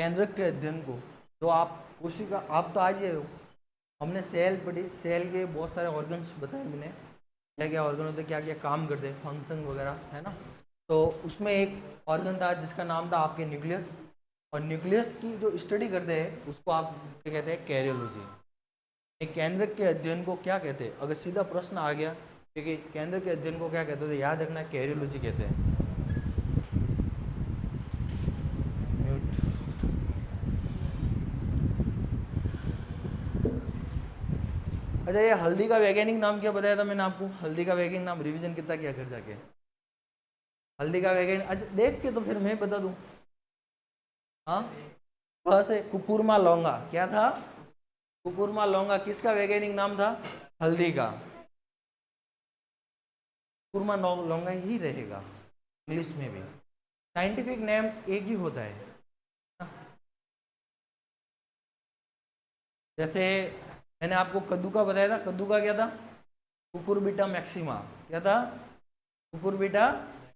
केंद्रक के अध्ययन को, जो आप कोशिका, आप तो आज ही हो, हमने सेल पढ़ी, सेल के बहुत सारे ऑर्गन्स बताए मैंने, क्या क्या ऑर्गन होते, क्या क्या काम करते हैं, फंक्शन वगैरह, है ना। तो उसमें एक ऑर्गन था जिसका नाम था आपके न्यूक्लियस, और न्यूक्लियस की जो स्टडी करते हैं उसको आप क्या कहते हैं, कैरियोलॉजी। एक केंद्रक के अध्ययन को क्या कहते हैं, अगर सीधा प्रश्न आ गया कि केंद्र के अध्ययन को क्या कहते हैं, तो याद रखना कैरियोलॉजी कहते हैं। अच्छा, ये हल्दी का वैज्ञानिक नाम क्या बताया था मैंने आपको, हल्दी का वैज्ञानिक नाम रिवीजन कितना किया घर जाके, हल्दी का वैज्ञानिक, अच्छा देख के तो फिर मैं बता दूं। हाँ, से कुकुरमा लौंगा, क्या था, कुकुरमा लौंगा किसका वैज्ञानिक नाम था, हल्दी का। कुकुरमा लौंगा ही रहेगा इंग्लिश में भी, साइंटिफिक नेम एक ही होता है। जैसे मैंने आपको कद्दू का बताया था, कद्दू का क्या था, कुकुरबिटा मैक्सिमा, क्या था, कुकुरबिटा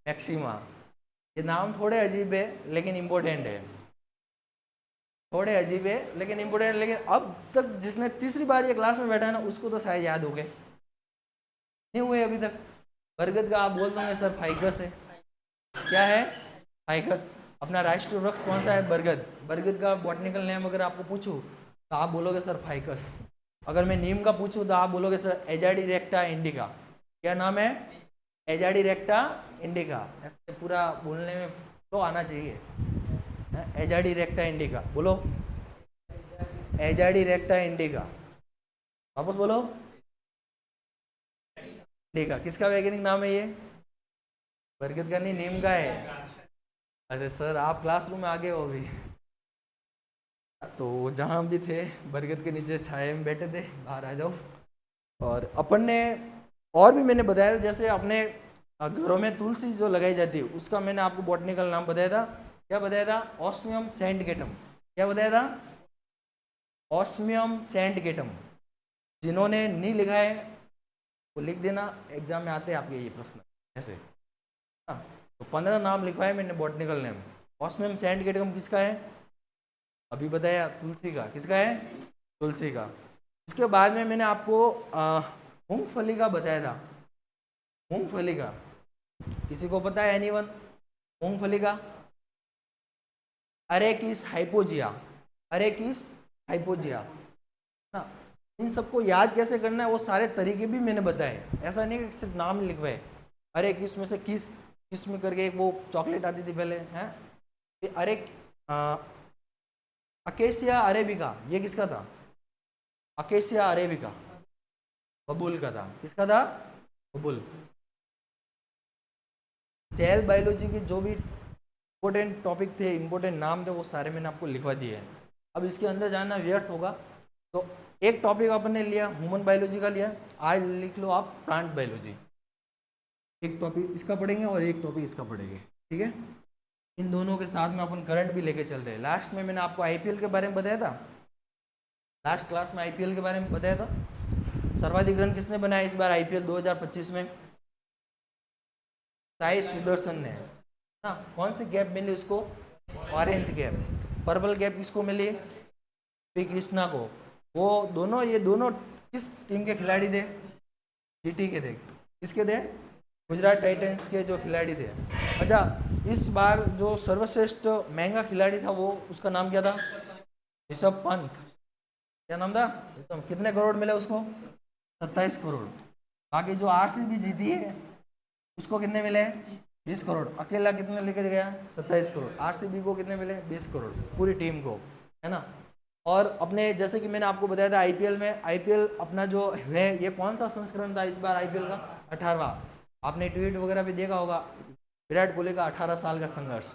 मैक्सिमा। ये नाम थोड़े अजीब है लेकिन इम्पोर्टेंट है, थोड़े अजीब है लेकिन इम्पोर्टेंट, लेकिन अब तक जिसने तीसरी बार ये क्लास में बैठा है ना, उसको तो शायद याद हो गए, नहीं हुए अभी तक। बरगद का आप बोल दोगे सर फाइकस है, क्या है, फाइकस। अपना राष्ट्रीय वृक्ष कौन सा है, बरगद। बरगद का बॉटनिकल नेम अगर आपको पूछूं तो आप बोलोगे सर फाइकस। अगर मैं नीम का पूछूं तो आप बोलोगे सर एजाडी रेक्टा इंडिका, क्या नाम है, एजाडी रेक्टा इंडिका। ऐसे पूरा बोलने में तो आना चाहिए, एजाडी रेक्टा इंडिका बोलो, एजाडी रेक्टा इंडिका, वापस बोलो, इंडिका किसका वैज्ञानिक नाम है ये, बरगद का नहीं, नीम का है। अरे सर आप क्लासरूम में आगे हो अभी, तो जहाँ भी थे बरगद के नीचे छाए में बैठे थे, बाहर आ जाओ। और अपन ने और भी मैंने बताया था, जैसे अपने घरों में तुलसी जो लगाई जाती है उसका मैंने आपको बॉटनिकल नाम बताया था, क्या बताया था, ऑस्मियम सैंडकेटम, क्या बताया था, ऑस्मियम सैंडकेटम। जिन्होंने नहीं लिखा है वो लिख देना, एग्जाम में आते हैं आपके ये प्रश्न ऐसे। हाँ, तो 15 नाम लिखवाए मैंने बॉटनिकल नेम। ऑस्मियम सैंडकेटम किसका है, अभी बताया, तुलसी का, किसका है, तुलसी का। इसके बाद में मैंने आपको मूंगफली का बताया था, मूंगफली का, किसी को पता है एनीवन, मूंगफली का, अरेकिस हाइपोजिया, अरेकिस हाइपोजिया ना। इन सबको याद कैसे करना है वो सारे तरीके भी मैंने बताए, ऐसा नहीं कि सिर्फ नाम लिखवाए। अरे किस में से किस, किस में करके एक वो चॉकलेट आती थी पहले, हैं, अरे अकेसिया अरेबिका, ये किसका था, अकेसिया अरेबिका, बबूल का था, किसका था, बबूल। सेल बायोलॉजी के जो भी इंपॉर्टेंट टॉपिक थे, इंपॉर्टेंट नाम थे, वो सारे मैंने आपको लिखवा दिए हैं। अब इसके अंदर जानना व्यर्थ होगा, तो एक टॉपिक आपने ने लिया ह्यूमन बायोलॉजी का लिया, आज लिख लो आप प्लांट बायोलॉजी, एक टॉपिक इसका पढ़ेंगे और एक टॉपिक इसका पढ़ेंगे, ठीक है। इन दोनों के साथ में अपन करंट भी लेके चल रहे हैं। लास्ट में मैंने आपको आईपीएल के बारे में बताया था, लास्ट क्लास में आईपीएल के बारे में बताया था, सर्वाधिक रन किसने बनाया इस बार आईपीएल 2025 में, साई सुदर्शन ने ना। कौन सी गैप मिली उसको, ऑरेंज गैप। पर्पल गैप किसको मिली, पी कृष्णा को। वो दोनों, ये दोनों किस टीम के खिलाड़ी थे, जीटी के थे, किसके थे, गुजरात टाइटंस के जो खिलाड़ी थे। अच्छा, इस बार जो सर्वश्रेष्ठ महंगा खिलाड़ी था वो, उसका नाम क्या था, ऋषभ पंत, क्या नाम था, कितने करोड़ मिले उसको, 27 करोड़। बाकी जो आरसीबी जीती है उसको कितने मिले, 20 करोड़। अकेला कितने लेके गया, 27 करोड़। आरसीबी को कितने मिले, 20 करोड़, पूरी टीम को, है ना। और अपने जैसे कि मैंने आपको बताया था आईपीएल में, आईपीएल अपना जो है ये कौन सा संस्करण था इस बार आईपीएल का, 18वां। आपने ट्वीट वगैरह भी देखा होगा, विराट कोहली का 18 साल का संघर्ष,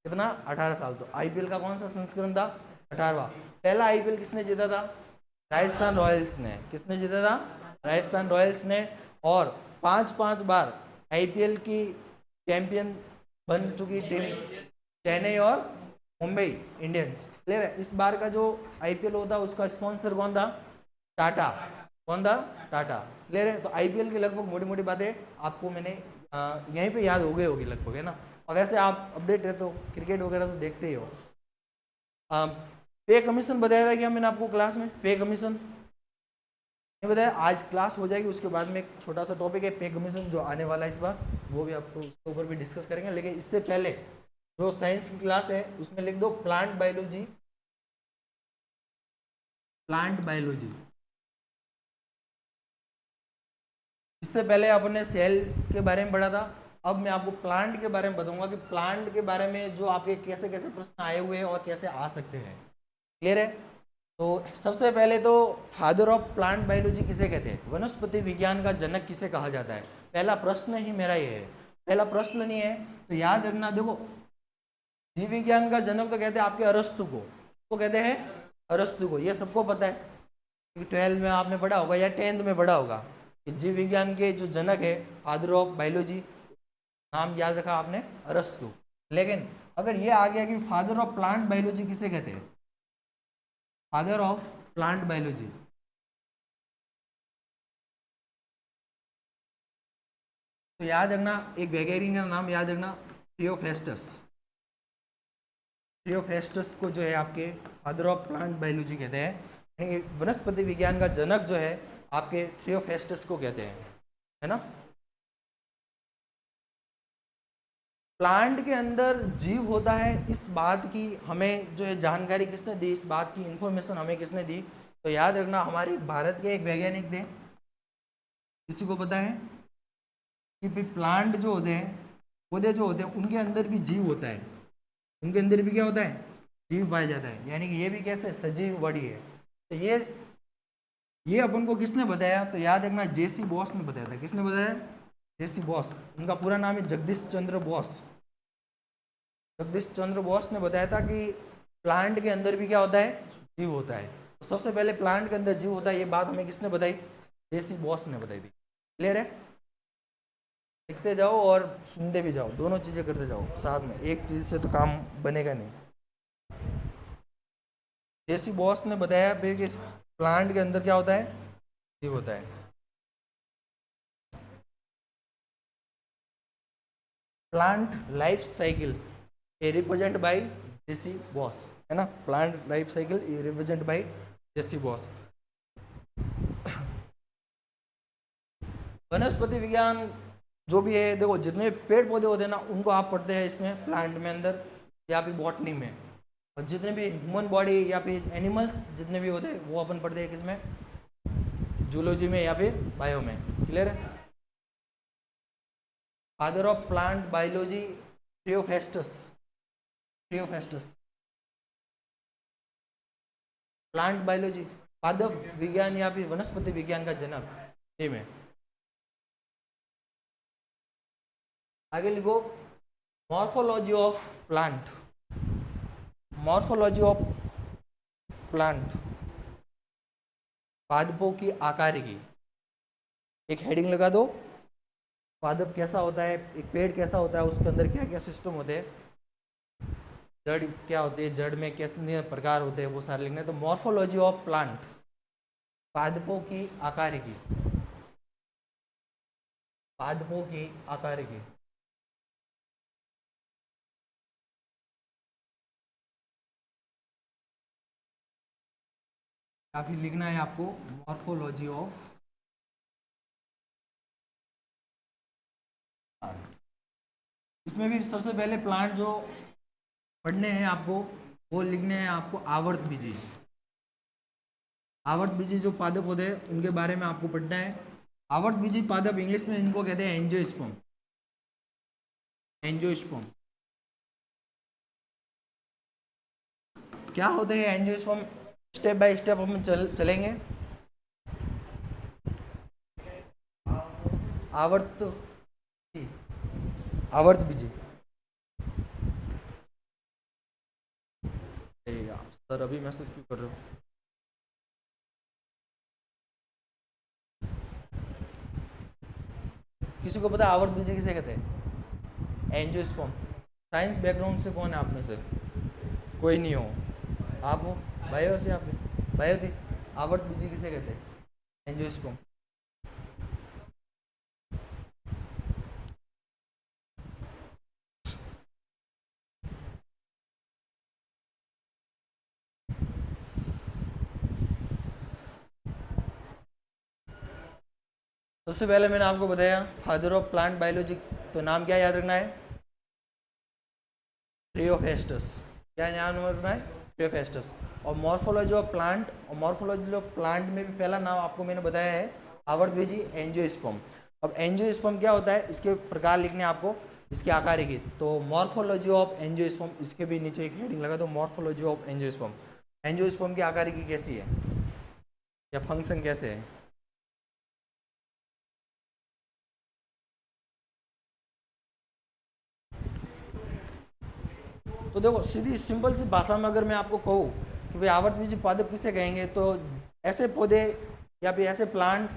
कितना, 18 साल। तो आईपीएल का कौन सा संस्करण था, 18वां। पहला आईपीएल किसने जीता था, राजस्थान रॉयल्स ने, किसने जीता था, राजस्थान रॉयल्स ने। और 5 बार आईपीएल की चैंपियन बन चुकी टीम चेन्नई और मुंबई इंडियंस, क्लियर है। इस बार का जो आईपीएल होता है उसका स्पॉन्सर कौन था, टाटा, कौन था, टाटा, क्लियर है। तो आईपीएल की लगभग मोटी मोटी बातें आपको मैंने यहीं पे याद हो गई होगी लगभग, है ना। और वैसे आप अपडेट है तो क्रिकेट वगैरह तो देखते ही हो। पे कमीशन बताया था क्या मैंने आपको क्लास में? पे कमीशन नहीं बताया? आज क्लास हो जाएगी, उसके बाद में एक छोटा सा टॉपिक है पे कमीशन जो आने वाला है इस बार, वो भी आपको उसके ऊपर भी डिस्कस करेंगे। लेकिन इससे पहले जो साइंस की क्लास है उसमें लिख दो प्लांट बायोलॉजी। प्लांट बायोलॉजी, इससे पहले आपने सेल के बारे में पढ़ा था। अब मैं आपको प्लांट के बारे में बताऊंगा कि प्लांट के बारे में जो आपके कैसे कैसे प्रश्न आए हुए हैं और कैसे आ सकते हैं। क्लियर है? तो सबसे पहले तो फादर ऑफ प्लांट बायोलॉजी किसे कहते हैं? वनस्पति विज्ञान का जनक किसे कहा जाता है? पहला प्रश्न ही मेरा ये है। पहला प्रश्न नहीं है तो याद रखना। देखो, जीव विज्ञान का जनक तो कहते हैं आपके अरस्तु को। तो कहते हैं अरस्तु को, ये सबको पता है। 12th में आपने पढ़ा होगा या 10th में पढ़ा होगा कि जीव विज्ञान के जो जनक है, फादर ऑफ बायोलॉजी, नाम याद रखा आपने, अरस्तु। लेकिन अगर ये आ गया कि फादर ऑफ प्लांट बायोलॉजी किसे कहते हैं? फादर ऑफ प्लांट बायोलॉजी, तो याद रखना एक वैज्ञानिक का नाम याद रखना, थियोफेस्टस। थियोफेस्टस को जो है आपके फादर ऑफ प्लांट बायोलॉजी कहते हैं, यानी कि वनस्पति विज्ञान का जनक जो है आपके थियोफेस्टस को कहते हैं, है ना। प्लांट के अंदर जीव होता है, इस बात की हमें जो है जानकारी किसने दी, इस बात की इंफॉर्मेशन हमें किसने दी? तो याद रखना हमारे भारत के एक वैज्ञानिक थे। किसी को पता है कि भाई प्लांट जो होते हैं, पौधे जो होते हैं, उनके अंदर भी जीव होता है। उनके अंदर भी क्या होता है? जीव पाया जाता है, यानी कि ये भी कैसे सजीव बॉडी है। तो ये अपन को किसने बताया? तो याद रखना जेसी बॉस ने बताया था। किसने बताया? जेसी बॉस। उनका पूरा नाम है जगदीश चंद्र बोस। जगदीश चंद्र बोस ने बताया था कि प्लांट के अंदर भी क्या होता है? जीव होता है। तो सबसे पहले प्लांट के अंदर जीव होता है, ये बात हमें किसने बताई? जेसी बॉस ने बताई थी। क्लियर है? लिखते जाओ और सुनते भी जाओ, दोनों चीजें करते जाओ साथ में, एक चीज से तो काम बनेगा नहीं। जेसी बॉस ने बताया फिर कि प्लांट के अंदर क्या होता है? जीव होता है। प्लांट लाइफ साइकिल ये रिप्रेजेंट बाय जेसी बॉस, है ना। प्लांट लाइफ साइकिल ये रिप्रेजेंट बाय जेसी बॉस। वनस्पति विज्ञान जो भी है, देखो जितने पेड़ पौधे होते हैं ना, उनको आप पढ़ते हैं इसमें प्लांट में अंदर या फिर बॉटनी में। और जितने भी ह्यूमन बॉडी या फिर एनिमल्स जितने भी होते हैं वो अपन पढ़ते हैं किसमें? जूलॉजी में या फिर बायो में। क्लियर है? Father of plant biology Theophrastus. Theophrastus plant biology, पादप विज्ञान या फिर वनस्पति विज्ञान का जनक, ये में। आगे लिखो morphology of plant. Morphology of plant, पादपों की आकारिकी। एक हेडिंग लगा दो, पादप कैसा होता है, एक पेड़ कैसा होता है, उसके अंदर क्या क्या सिस्टम होते हैं, जड़ क्या होती है, जड़ में कैसे प्रकार होते हैं, वो सारे लिखने। तो मॉर्फोलॉजी ऑफ प्लांट, पादपों की आकारिकी। पादपों की आकारिकी। काफी लिखना है आपको मॉर्फोलॉजी ऑफ प्लांट। इसमें भी सबसे पहले प्लांट जो पढ़ने हैं आपको, वो लिखने हैं आपको आवर्त बीजी। आवर्त बीजी जो पादप होते हैं उनके बारे में आपको पढ़ना है। आवर्त बीजी पादप इंग्लिश में इनको कहते हैं एंजियोस्पर्म। एंजियोस्पर्म क्या होते हैं? एंजियोस्पर्म स्टेप बाय स्टेप हम चलेंगे। आवर्त, आवर्त बीजी। सर अभी मैसेज क्यों कर रहे हो? किसी को पता है आवर्त बीजी किसे कहते हैं? एंजियोस्पर्म। साइंस बैकग्राउंड से कौन है आप में से? कोई नहीं हो? आप हो? बायो थे आप? बायो थे? आवर्त बीजी किसे कहते हैं? एंजियोस्पर्म। सबसे पहले मैंने आपको बताया फादर ऑफ प्लांट बायोलॉजी, तो नाम क्या याद रखना है? ट्रियोफेस्टस। क्या नाम रखना है? ट्रियोफेस्टस। और मॉर्फोलॉजी ऑफ प्लांट, और मॉर्फोलॉजी ऑफ प्लांट में भी पहला नाम आपको मैंने बताया है आवर्तबीजी एंजियोस्पर्म। अब एंजियोस्पर्म क्या होता है, इसके प्रकार लिखने आपको, इसके आकार की। तो मॉर्फोलॉजी ऑफ एंजियोस्पर्म, इसके भी नीचे एक हेडिंग लगा दो, मॉर्फोलॉजी ऑफ एंजियोस्पर्म। एंजियोस्पर्म की आकार की कैसी है या फंक्शन कैसे है? तो देखो, सीधी सिंपल सी भाषा में अगर मैं आपको कहूँ कि भाई आवर्तबीजी पादप किसे कहेंगे, तो ऐसे पौधे या फिर ऐसे प्लांट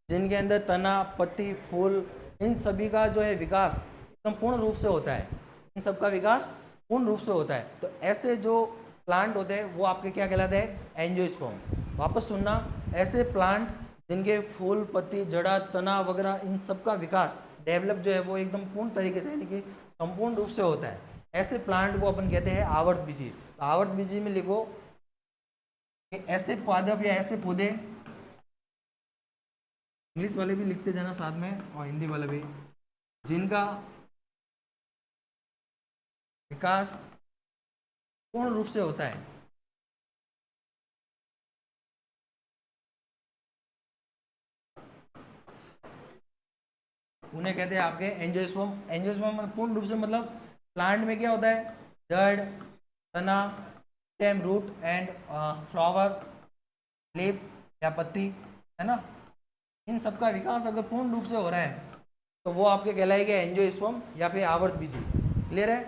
जिनके अंदर तना, पत्ती, फूल, इन सभी का जो है विकास एकदम पूर्ण रूप से होता है। इन सब का विकास पूर्ण रूप से होता है। तो ऐसे जो प्लांट होते हैं वो आपके क्या कहलाते हैं? एंजियोस्पर्म। वापस सुनना, ऐसे प्लांट जिनके फूल, पत्ती, जड़ा, तना वगैरह, इन सब का विकास, डेवलप जो है वो एकदम पूर्ण तरीके से, यानी कि संपूर्ण रूप से होता है, ऐसे प्लांट को अपन कहते हैं आवर्तबीजी। तो आवर्तबीजी में लिखो कि ऐसे पादप या ऐसे पौधे, इंग्लिश वाले भी लिखते जाना साथ में और हिंदी वाले भी, जिनका विकास पूर्ण रूप से होता है। उन्हें कहते हैं आपके एंजियोस्पर्म। एंजियोस्पर्म पूर्ण रूप से मतलब प्लांट में क्या होता है? जड़, तना, stem, root and flower, leaf या पत्ती, है ना, इन सब का विकास अगर पूर्ण रूप से हो रहा है तो वो आपके कहलाएगा एंजियोस्पर्म या फिर आवर्तबीजी। क्लियर है?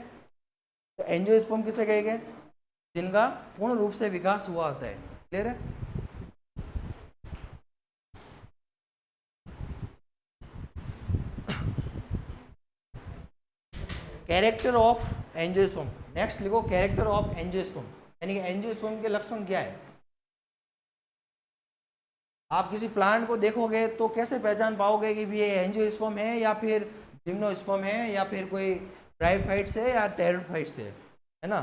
तो एंजियोस्पर्म किसे कहेंगे? जिनका पूर्ण रूप से विकास हुआ होता है। क्लियर है? Character of angiosperm. नेक्स्ट लिखो कैरेक्टर ऑफ एंजियोस्पर्म, यानी कि एंजियोस्पर्म के लक्षण क्या है। आप किसी प्लांट को देखोगे तो कैसे पहचान पाओगे कि ये एंजियोस्पर्म है या फिर जिम्नोस्पर्म है या फिर कोई ब्रायोफाइट्स है या टेरिडोफाइट्स है ना?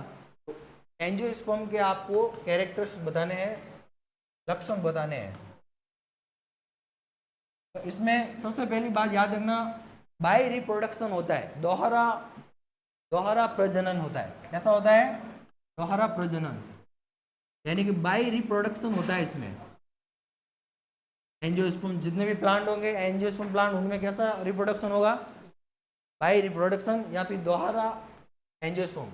तो एंजियोस्पर्म के आपको कैरेक्टर्स बताने हैं, लक्षण बताने हैं। तो इसमें सबसे पहली बात याद रखना, बाय रिप्रोडक्शन होता है, दोहरा दोहरा प्रजनन होता है। कैसा होता है? दोहरा प्रजनन, यानी कि बाय रिप्रोडक्शन होता है इसमें। एंजियोस्पर्म जितने भी प्लांट होंगे, एंजियोस्पर्म प्लांट, उनमें कैसा रिप्रोडक्शन होगा? बाय रिप्रोडक्शन या फिर दोहरा एंजियोस्पर्म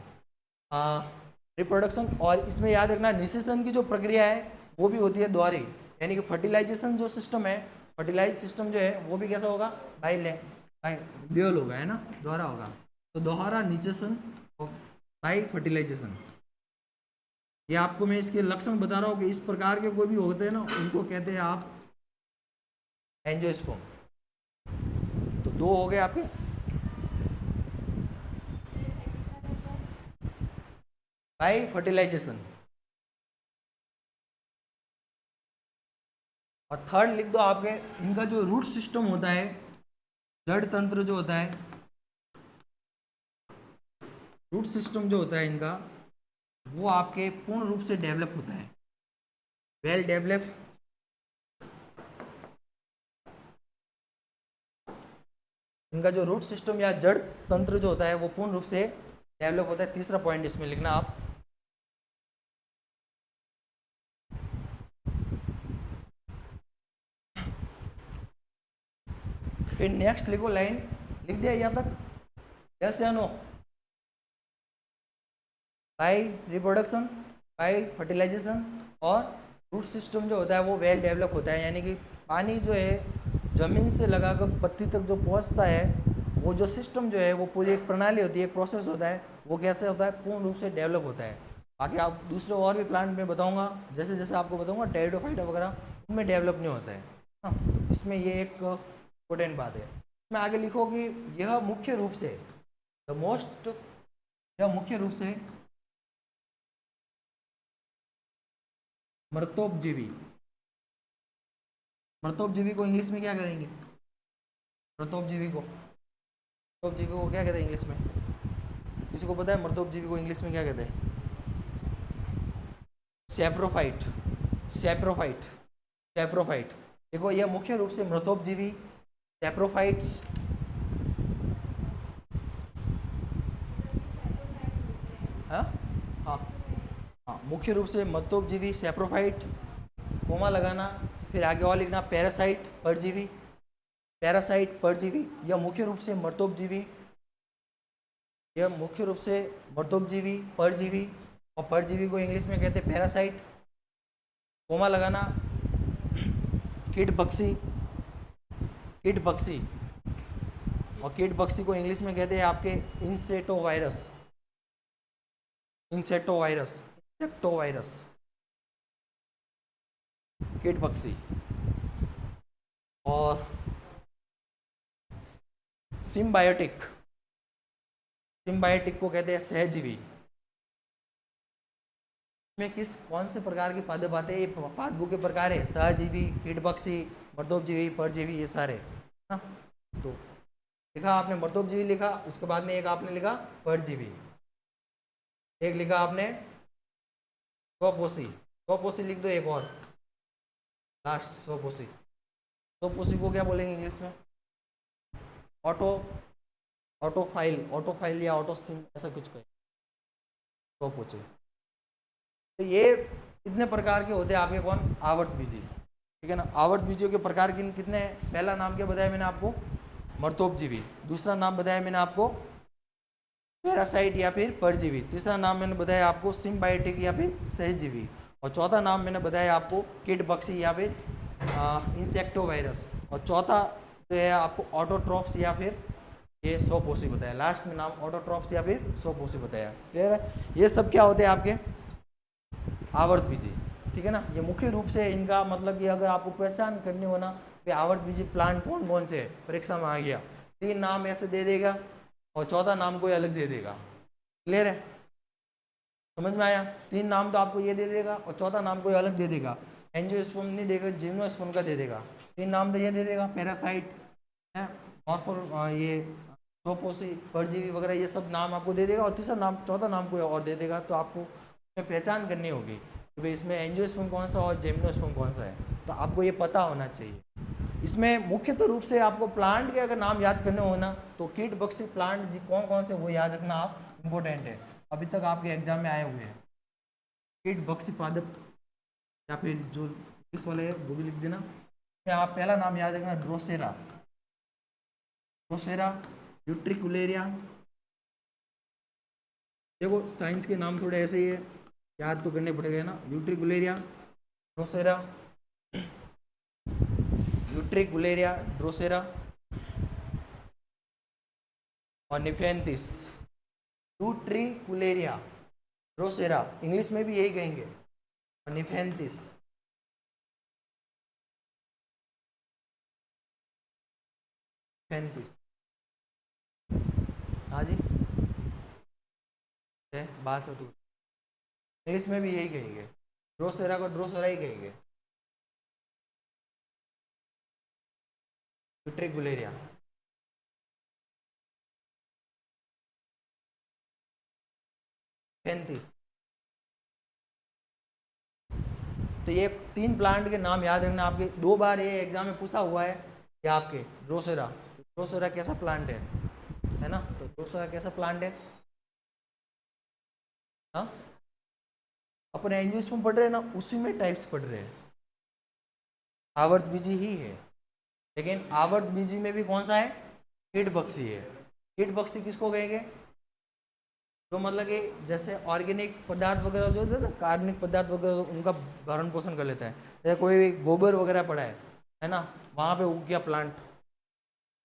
रिप्रोडक्शन। और इसमें याद रखना निषेचन की जो प्रक्रिया है वो भी होती है द्वारी, यानी कि फर्टिलाइजेशन जो सिस्टम है, फर्टिलाइज सिस्टम जो है वो भी कैसा होगा? बाय ड्यूअल होगा, है ना, दोहरा होगा। तो दोहरा निषेचन बाय फर्टिलाइजेशन, ये आपको मैं इसके लक्षण बता रहा हूँ कि इस प्रकार के कोई भी होते हैं ना, उनको कहते हैं आप एंजियोस्पर्म। तो दो हो गए आपके। Bye fertilization. और थर्ड लिख दो आपके, इनका जो रूट सिस्टम होता है, जड़ तंत्र जो होता है, रूट सिस्टम जो होता है इनका, वो आपके पूर्ण रूप से डेवलप होता है, वेल डेवलप। इनका जो रूट सिस्टम या जड़ तंत्र जो होता है वो पूर्ण रूप से डेवलप होता है। तीसरा पॉइंट इसमें लिखना आप, फिर नेक्स्ट लिखो लाइन, लिख दिया यहाँ तक? यस या no? By reproduction, by fertilization, और रूट सिस्टम जो होता है वो वेल डेवलप होता है, यानी कि पानी जो है जमीन से लगाकर पत्ती तक जो पहुंचता है, वो जो सिस्टम जो है वो पूरी एक प्रणाली होती है, एक प्रोसेस होता है, वो कैसे होता है? पूर्ण रूप से डेवलप होता है। बाकी आप दूसरे और भी प्लांट में बताऊंगा, जैसे जैसे आपको बताऊंगा टेरिडोफाइटा वगैरह, उनमें डेवलप नहीं होता है। हाँ, तो इसमें ये एक इम्पोर्टेंट बात है। इसमें आगे लिखो कि यह मुख्य रूप से द मोस्ट, यह मुख्य रूप से मृतोपजीवी, मृतोपजीवी को इंग्लिश में क्या करेंगे? मृतोपजीवी को, मृतोपजीवी को क्या कहते हैं इंग्लिश में? किसी को पता है मृतोपजीवी को इंग्लिश में क्या कहते हैं? Saprophyte, saprophyte, saprophyte. देखो यह मुख्य रूप से मृतोपजीवी सैप्रोफाइट्स, हाँ हाँ हाँ, मुख्य रूप से मर्दोपजीवी सैप्रोफाइट, कोमा लगाना, फिर आगे और लिखना पैरासाइट परजीवी, पैरासाइट परजीवी, यह मुख्य रूप से मर्दोपजीवी, यह मुख्य रूप से मर्दोपजीवी परजीवी, और परजीवी को इंग्लिश में कहते हैं पैरासाइट, कोमा लगाना, कीट पक्षी, कीट पक्षी, और कीट पक्षी को इंग्लिश में कहते हैं आपके इंसेटोवायरस, इंसेक्टोवायरस, इंसेक्टोवायरस, कीट पक्षी, और सिम्बायोटिक, सिम्बायोटिक को कहते हैं सहजीवी। इसमें किस कौन से प्रकार के पादप आते हैं? ये पादपों के प्रकार है, सहजीवी, कीट पक्षी, मर्दोपजीवी, परजीवी, ये सारे ना। तो लिखा आपने मर्दोपजीवी लिखा, उसके बाद में एक आपने लिखा परजीवी, एक लिखा आपने स्वपोषी, स्वपोषी लिख दो, एक और लास्ट स्वपोषी। स्वपोषी को क्या बोलेंगे इंग्लिश में? ऑटो, ऑटोफाइल, ऑटोफाइल या ऑटोसिम, ऐसा कुछ कहें स्वपोषी। तो ये इतने प्रकार के होते हैं आपके कौन? आवर्त बीजी, ठीक है ना। आवर्त बीजियों के प्रकार कितने हैं? पहला नाम क्या बताया मैंने आपको? मर्दोपजीवी। दूसरा नाम बताया मैंने आपको पैरासाइट या फिर परजीवी। तीसरा नाम मैंने बताया आपको सिम्बायोटिक या फिर सहजीवी। और चौथा नाम मैंने बताया आपको कीट पक्षी या फिर इंसेक्टोवायरस। और चौथा जो है आपको ऑटोट्रॉप्स या फिर ये स्वपोषी बताया। लास्ट में नाम ऑटोट्रॉप्स या फिर स्वपोषी बताया। क्लियर है? ये सब क्या होते हैं आपके? आवर्त बीजी, ठीक है ना। ये मुख्य रूप से इनका मतलब कि अगर आपको पहचान करनी हो ना कि आवर्त बीजी प्लांट कौन कौन से है, परीक्षा में आ गया 3 नाम ऐसे दे देगा और चौथा नाम कोई अलग दे देगा। क्लियर है? समझ में आया? 3 नाम तो आपको ये दे देगा और चौथा नाम कोई अलग दे देगा। एंजियोस्पर्म नहीं देगा, जिम्नोस्पर्म का दे देगा। 3 नाम तो ये दे देगा, पैरासाइट है, मॉर्फोल, ये स्वपोषी, परजीवी वगैरह, ये सब नाम आपको दे देगा और तीसरा नाम, चौथा नाम कोई और दे देगा। तो आपको पहचान करनी होगी कि भाई इसमें एंजियोस्पर्म कौन सा और जिम्नोस्पर्म कौन सा है। तो आपको ये पता होना चाहिए। इसमें मुख्यतः रूप से आपको प्लांट के अगर नाम याद करने हो ना तो कीट पक्षी प्लांट जी कौन कौन से वो याद रखना आप इम्पोर्टेंट है। अभी तक आपके एग्जाम में आए हुए हैं कीट पक्षी पादप या फिर जो इस वाले वो भी लिख देना। आप पहला नाम याद रखना ड्रोसेरा, ड्रोसेरा यूट्रिकुलेरिया। देखो साइंस के नाम थोड़े ऐसे ही है, याद तो करने पड़ेगा ना। यूट्रिकुलेरिया, ड्रोसेरा, यूट्रिकुलेरिया, ड्रोसेरा और निफेंथिस। यूट्रिकुलेरिया, ड्रोसेरा, इंग्लिश में भी यही कहेंगे, और निफेंथिस। निफेंथिस, हाँ जी, बात हो तो इंग्लिश में भी यही कहेंगे, ड्रोसेरा को ड्रोसेरा ही कहेंगे। यूट्रिकुलेरिया, निफेंथिस। तो ये 3 प्लांट के नाम याद रखना। आपके 2 बार ये एग्जाम में पूछा हुआ है कि आपके ड्रोसेरा, ड्रोसेरा कैसा प्लांट है ना। तो ड्रोसेरा कैसा प्लांट है? हाँ, अपने एंजियोस्पर्म पढ़ रहे हैं ना, उसी में टाइप्स पढ़ रहे हैं। आवर्त बीजी ही है, लेकिन आवर्त बीजी में भी कौन सा है? कीट पक्षी है। कीट पक्षी किसको कहेंगे? तो मतलब कि जैसे ऑर्गेनिक पदार्थ वगैरह जो होते हैं ना, कार्बनिक पदार्थ वगैरह, उनका भरण पोषण कर लेता है। जैसे कोई भी गोबर वगैरह पड़ा है ना, वहाँ पे उग गया प्लांट।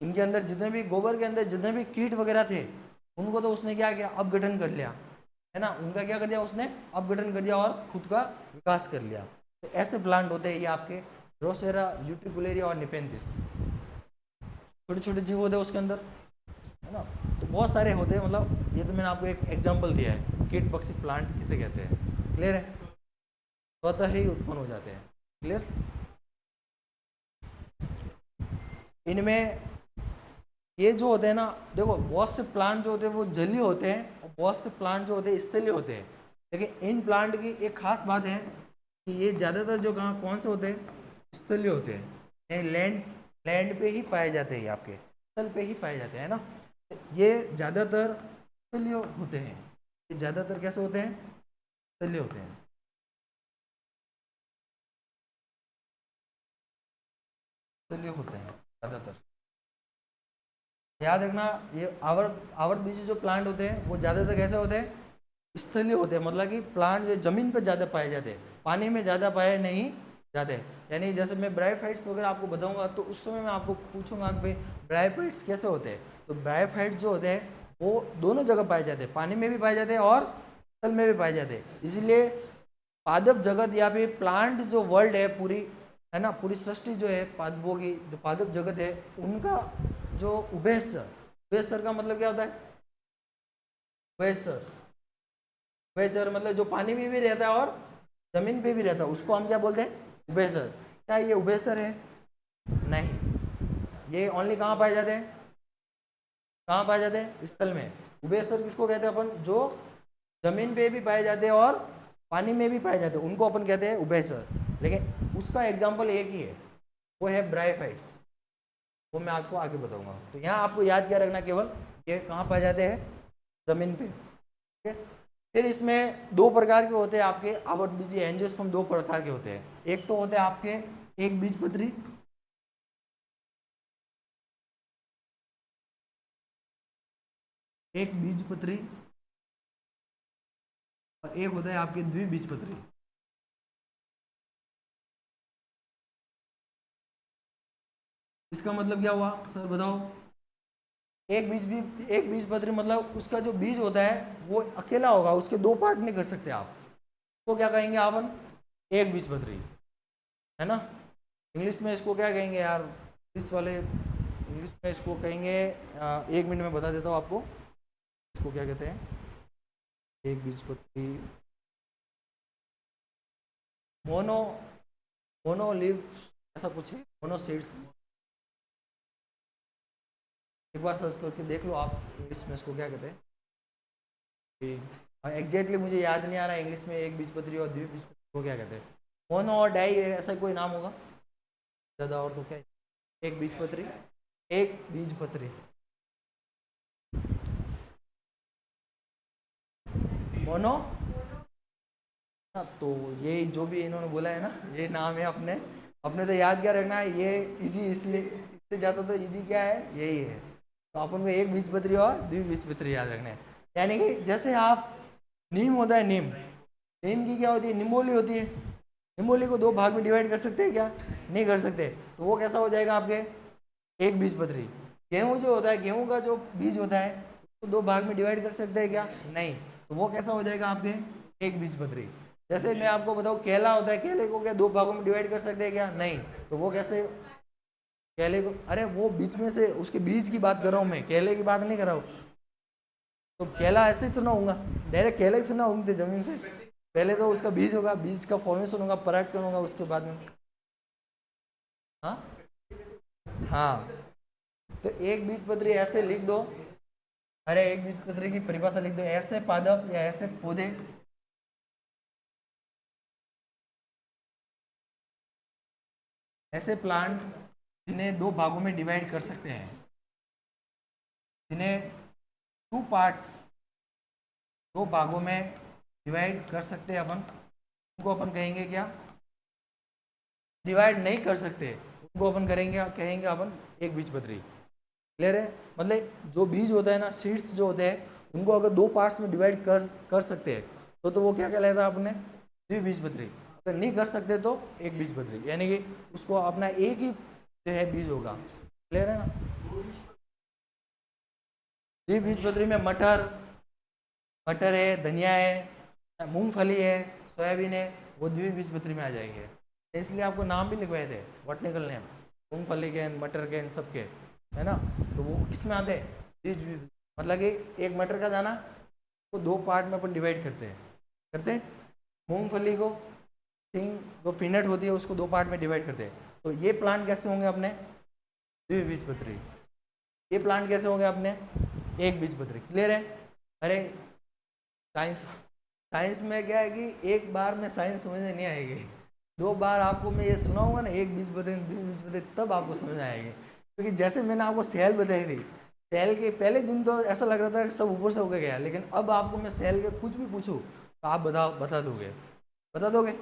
इनके अंदर जितने भी गोबर के अंदर जितने भी कीट वगैरह थे उनको तो उसने क्या किया? अपघटन कर लिया, है ना। उनका क्या कर दिया? उसने अपघटन कर दिया और खुद का विकास कर लिया। तो ऐसे प्लांट होते हैं ये आपके ड्रोसेरा, यूट्रिकुलेरिया और निपेंथिस। छोटे छोटे जीव होते हैं उसके अंदर, है ना। तो बहुत सारे होते हैं, मतलब ये तो मैंने आपको एक एग्जांपल दिया है कीट पक्षी प्लांट किसे कहते हैं। क्लियर है? स्वतः ही उत्पन्न हो जाते हैं। क्लियर? इनमें ये जो होते हैं ना, देखो बहुत से प्लांट जो होते हैं वो जलीय होते हैं और बहुत से प्लांट जो होते हैं स्थलीय होते हैं। लेकिन इन प्लांट की एक खास बात है कि ये ज़्यादातर जो कहाँ कौन से होते हैं? स्थलीय होते हैं, लैंड लैंड पे ही पाए जाते हैं, आपके स्थल पे ही पाए जाते हैं ना। ये ज़्यादातर स्थलीय होते हैं, ये ज़्यादातर कैसे होते हैं, स्थलीय होते हैं। स्थलीय होते हैं ज़्यादातर, याद रखना। ये आवर्तबीजी जो प्लांट होते हैं वो ज़्यादातर कैसे होते हैं, स्थलीय होते हैं। मतलब कि प्लांट जो जमीन पर ज़्यादा पाए जाते हैं, पानी में ज़्यादा पाए नहीं जाते। यानी जैसे मैं ब्रायोफाइट्स वगैरह आपको बताऊंगा तो उस समय मैं आपको पूछूंगा कि भाई ब्रायोफाइट्स कैसे होते हैं। तो ब्रायोफाइट्स जो होते हैं वो दोनों जगह पाए जाते हैं, पानी में भी पाए जाते हैं और स्थल में भी पाए जाते हैं। इसलिए पादप जगत या फिर प्लांट जो वर्ल्ड है पूरी, है ना, पूरी सृष्टि जो है पादपों की, जो पादप जगत है उनका जो उभयचर, उभयचर का मतलब क्या होता है, उभयचर, उभयचर मतलब जो पानी में भी रहता है और जमीन पे भी रहता है, उसको हम क्या बोलते हैं, उभयचर। क्या ये उभयचर है, नहीं, ये ओनली कहाँ पाए जाते हैं, कहाँ पाए जाते हैं, स्थल में। उभयचर किसको कहते हैं अपन, जो जमीन पे भी पाए जाते हैं और पानी में भी पाए जाते हैं, उनको अपन कहते हैं उभयचर। लेकिन उसका एग्जाम्पल एक ही है, वो है ब्रायोफाइट्स, वो मैं आपको आगे बताऊंगा। तो यहाँ आपको याद क्या रखना, केवल ये कहाँ पाए जाते हैं, जमीन पे, ठीक है। फिर इसमें दो प्रकार के होते हैं आपके आवर्तबीजी एंजियोस्पर्म, दो प्रकार के होते हैं। एक तो होते हैं आपके एक बीजपत्री, एक बीजपत्री, और एक होता है आपके द्विबीजपत्री। इसका मतलब क्या हुआ सर बताओ, एक बीजपत्री मतलब उसका जो बीज होता है वो अकेला होगा, उसके दो पार्ट नहीं कर सकते आप, तो क्या कहेंगे अपन, एक बीजपत्री, है ना। इंग्लिश में इसको क्या कहेंगे यार, इंग्लिश वाले, इंग्लिश में इसको कहेंगे, एक मिनट में बता देता हूँ आपको इसको क्या कहते हैं। एक बीजपत्री, मोनो, मोनो लीव, ऐसा कुछ है, मोनो सीड्स। एक बार सर्च करके देख लो आप इंग्लिश में इसको क्या कहते हैं। एग्जैक्टली मुझे याद नहीं आ रहा इंग्लिश में एक बीजपत्री और द्विबीजपत्री को क्या कहते हैं, मोनो और डाई ऐसा कोई नाम होगा ज़्यादा, और तो क्या है? एक बीजपत्री, एक बीजपत्री, मोनो। हाँ, तो ये जो भी इन्होंने बोला है ना, ये नाम है अपने, अपने तो याद क्या रखना है, ये इजी, इसलिए इससे ज़्यादा तो इजी क्या है, यही है। तो अपन को एक बीजपत्री और द्विबीजपत्री याद रखना है। यानी कि जैसे आप, नीम होता है, नीम, नीम की क्या होती है, निमोली होती है। निमोली को दो भाग में डिवाइड कर सकते हैं क्या, नहीं कर सकते, तो वो कैसा हो जाएगा आपके एक बीजपत्री। गेहूँ जो होता है, गेहूँ का जो बीज होता है उसको दो भाग में डिवाइड कर सकते हैं क्या, नहीं, तो वो कैसा हो जाएगा आपके एक बीजपत्री। जैसे मैं आपको बताऊँ केला होता है, केले को क्या दो भागों में डिवाइड कर सकते हैं क्या, नहीं, तो वो कैसे, केले को, अरे वो बीच में से उसके बीज की बात कर रहा हूँ मैं, केले की बात नहीं कर रहा हूँ। तो केला ऐसे ही चुना होगा, डायरेक्ट केले ही चुना होंगे जमीन से, पहले तो उसका बीज होगा, बीज का फॉर्मेशन होगा, परागकण होगा, उसके बाद में, हाँ, हाँ। तो एक बीजपत्री ऐसे लिख दो, अरे एक बीजपत्री की परिभाषा लिख दो, ऐसे पादप या ऐसे पौधे, ऐसे प्लांट जिन्हें दो भागों में डिवाइड कर सकते हैं, जिन्हें टू पार्ट्स, दो भागों में डिवाइड कर सकते हैं अपन, उनको अपन कहेंगे क्या, डिवाइड नहीं कर सकते उनको अपन करेंगे, कहेंगे अपन एक बीजपत्री। क्लियर है, मतलब जो बीज होता है ना, सीड्स जो होते हैं उनको अगर दो पार्ट्स में डिवाइड कर सकते हैं तो वो क्या कहलाता है अपने द्विबीजपत्री। अगर नहीं कर सकते तो एक बीजपत्री, यानी कि उसको अपना एक ही जो है बीज होगा। क्लियर है ना। द्विबीजपत्री में मटर, मटर है, धनिया है, मूंगफली है, सोयाबीन है, वो द्विबीजपत्री में आ जाएंगे। इसलिए आपको नाम भी लिखवाए थे, बॉटनिकल नेम, मूंगफली के, मटर के, इन सब के, है ना। तो वो किस में आते हैं, मतलब कि एक मटर का दाना को दो पार्ट में अपन डिवाइड करते हैं, मूंगफली को, सिंग जो पीनट होती है उसको दो पार्ट में डिवाइड करते हैं। तो ये प्लांट कैसे होंगे अपने द्विबीजपत्री, ये प्लांट कैसे होंगे अपने एक बीजपत्री। क्लियर है। अरे साइंस, साइंस में क्या है कि एक बार में साइंस समझ में नहीं आएगी, 2 बार आपको मैं ये सुनाऊंगा ना, एक बीज बताए, दो बीज बताए, तब आपको समझ आएगी। क्योंकि जैसे मैंने आपको सेल बताई थी, सेल के पहले दिन तो ऐसा लग रहा था कि सब ऊपर से होकर गया, लेकिन अब आपको मैं सेल के कुछ भी पूछूं तो आप बता दोगे, बता दोगे।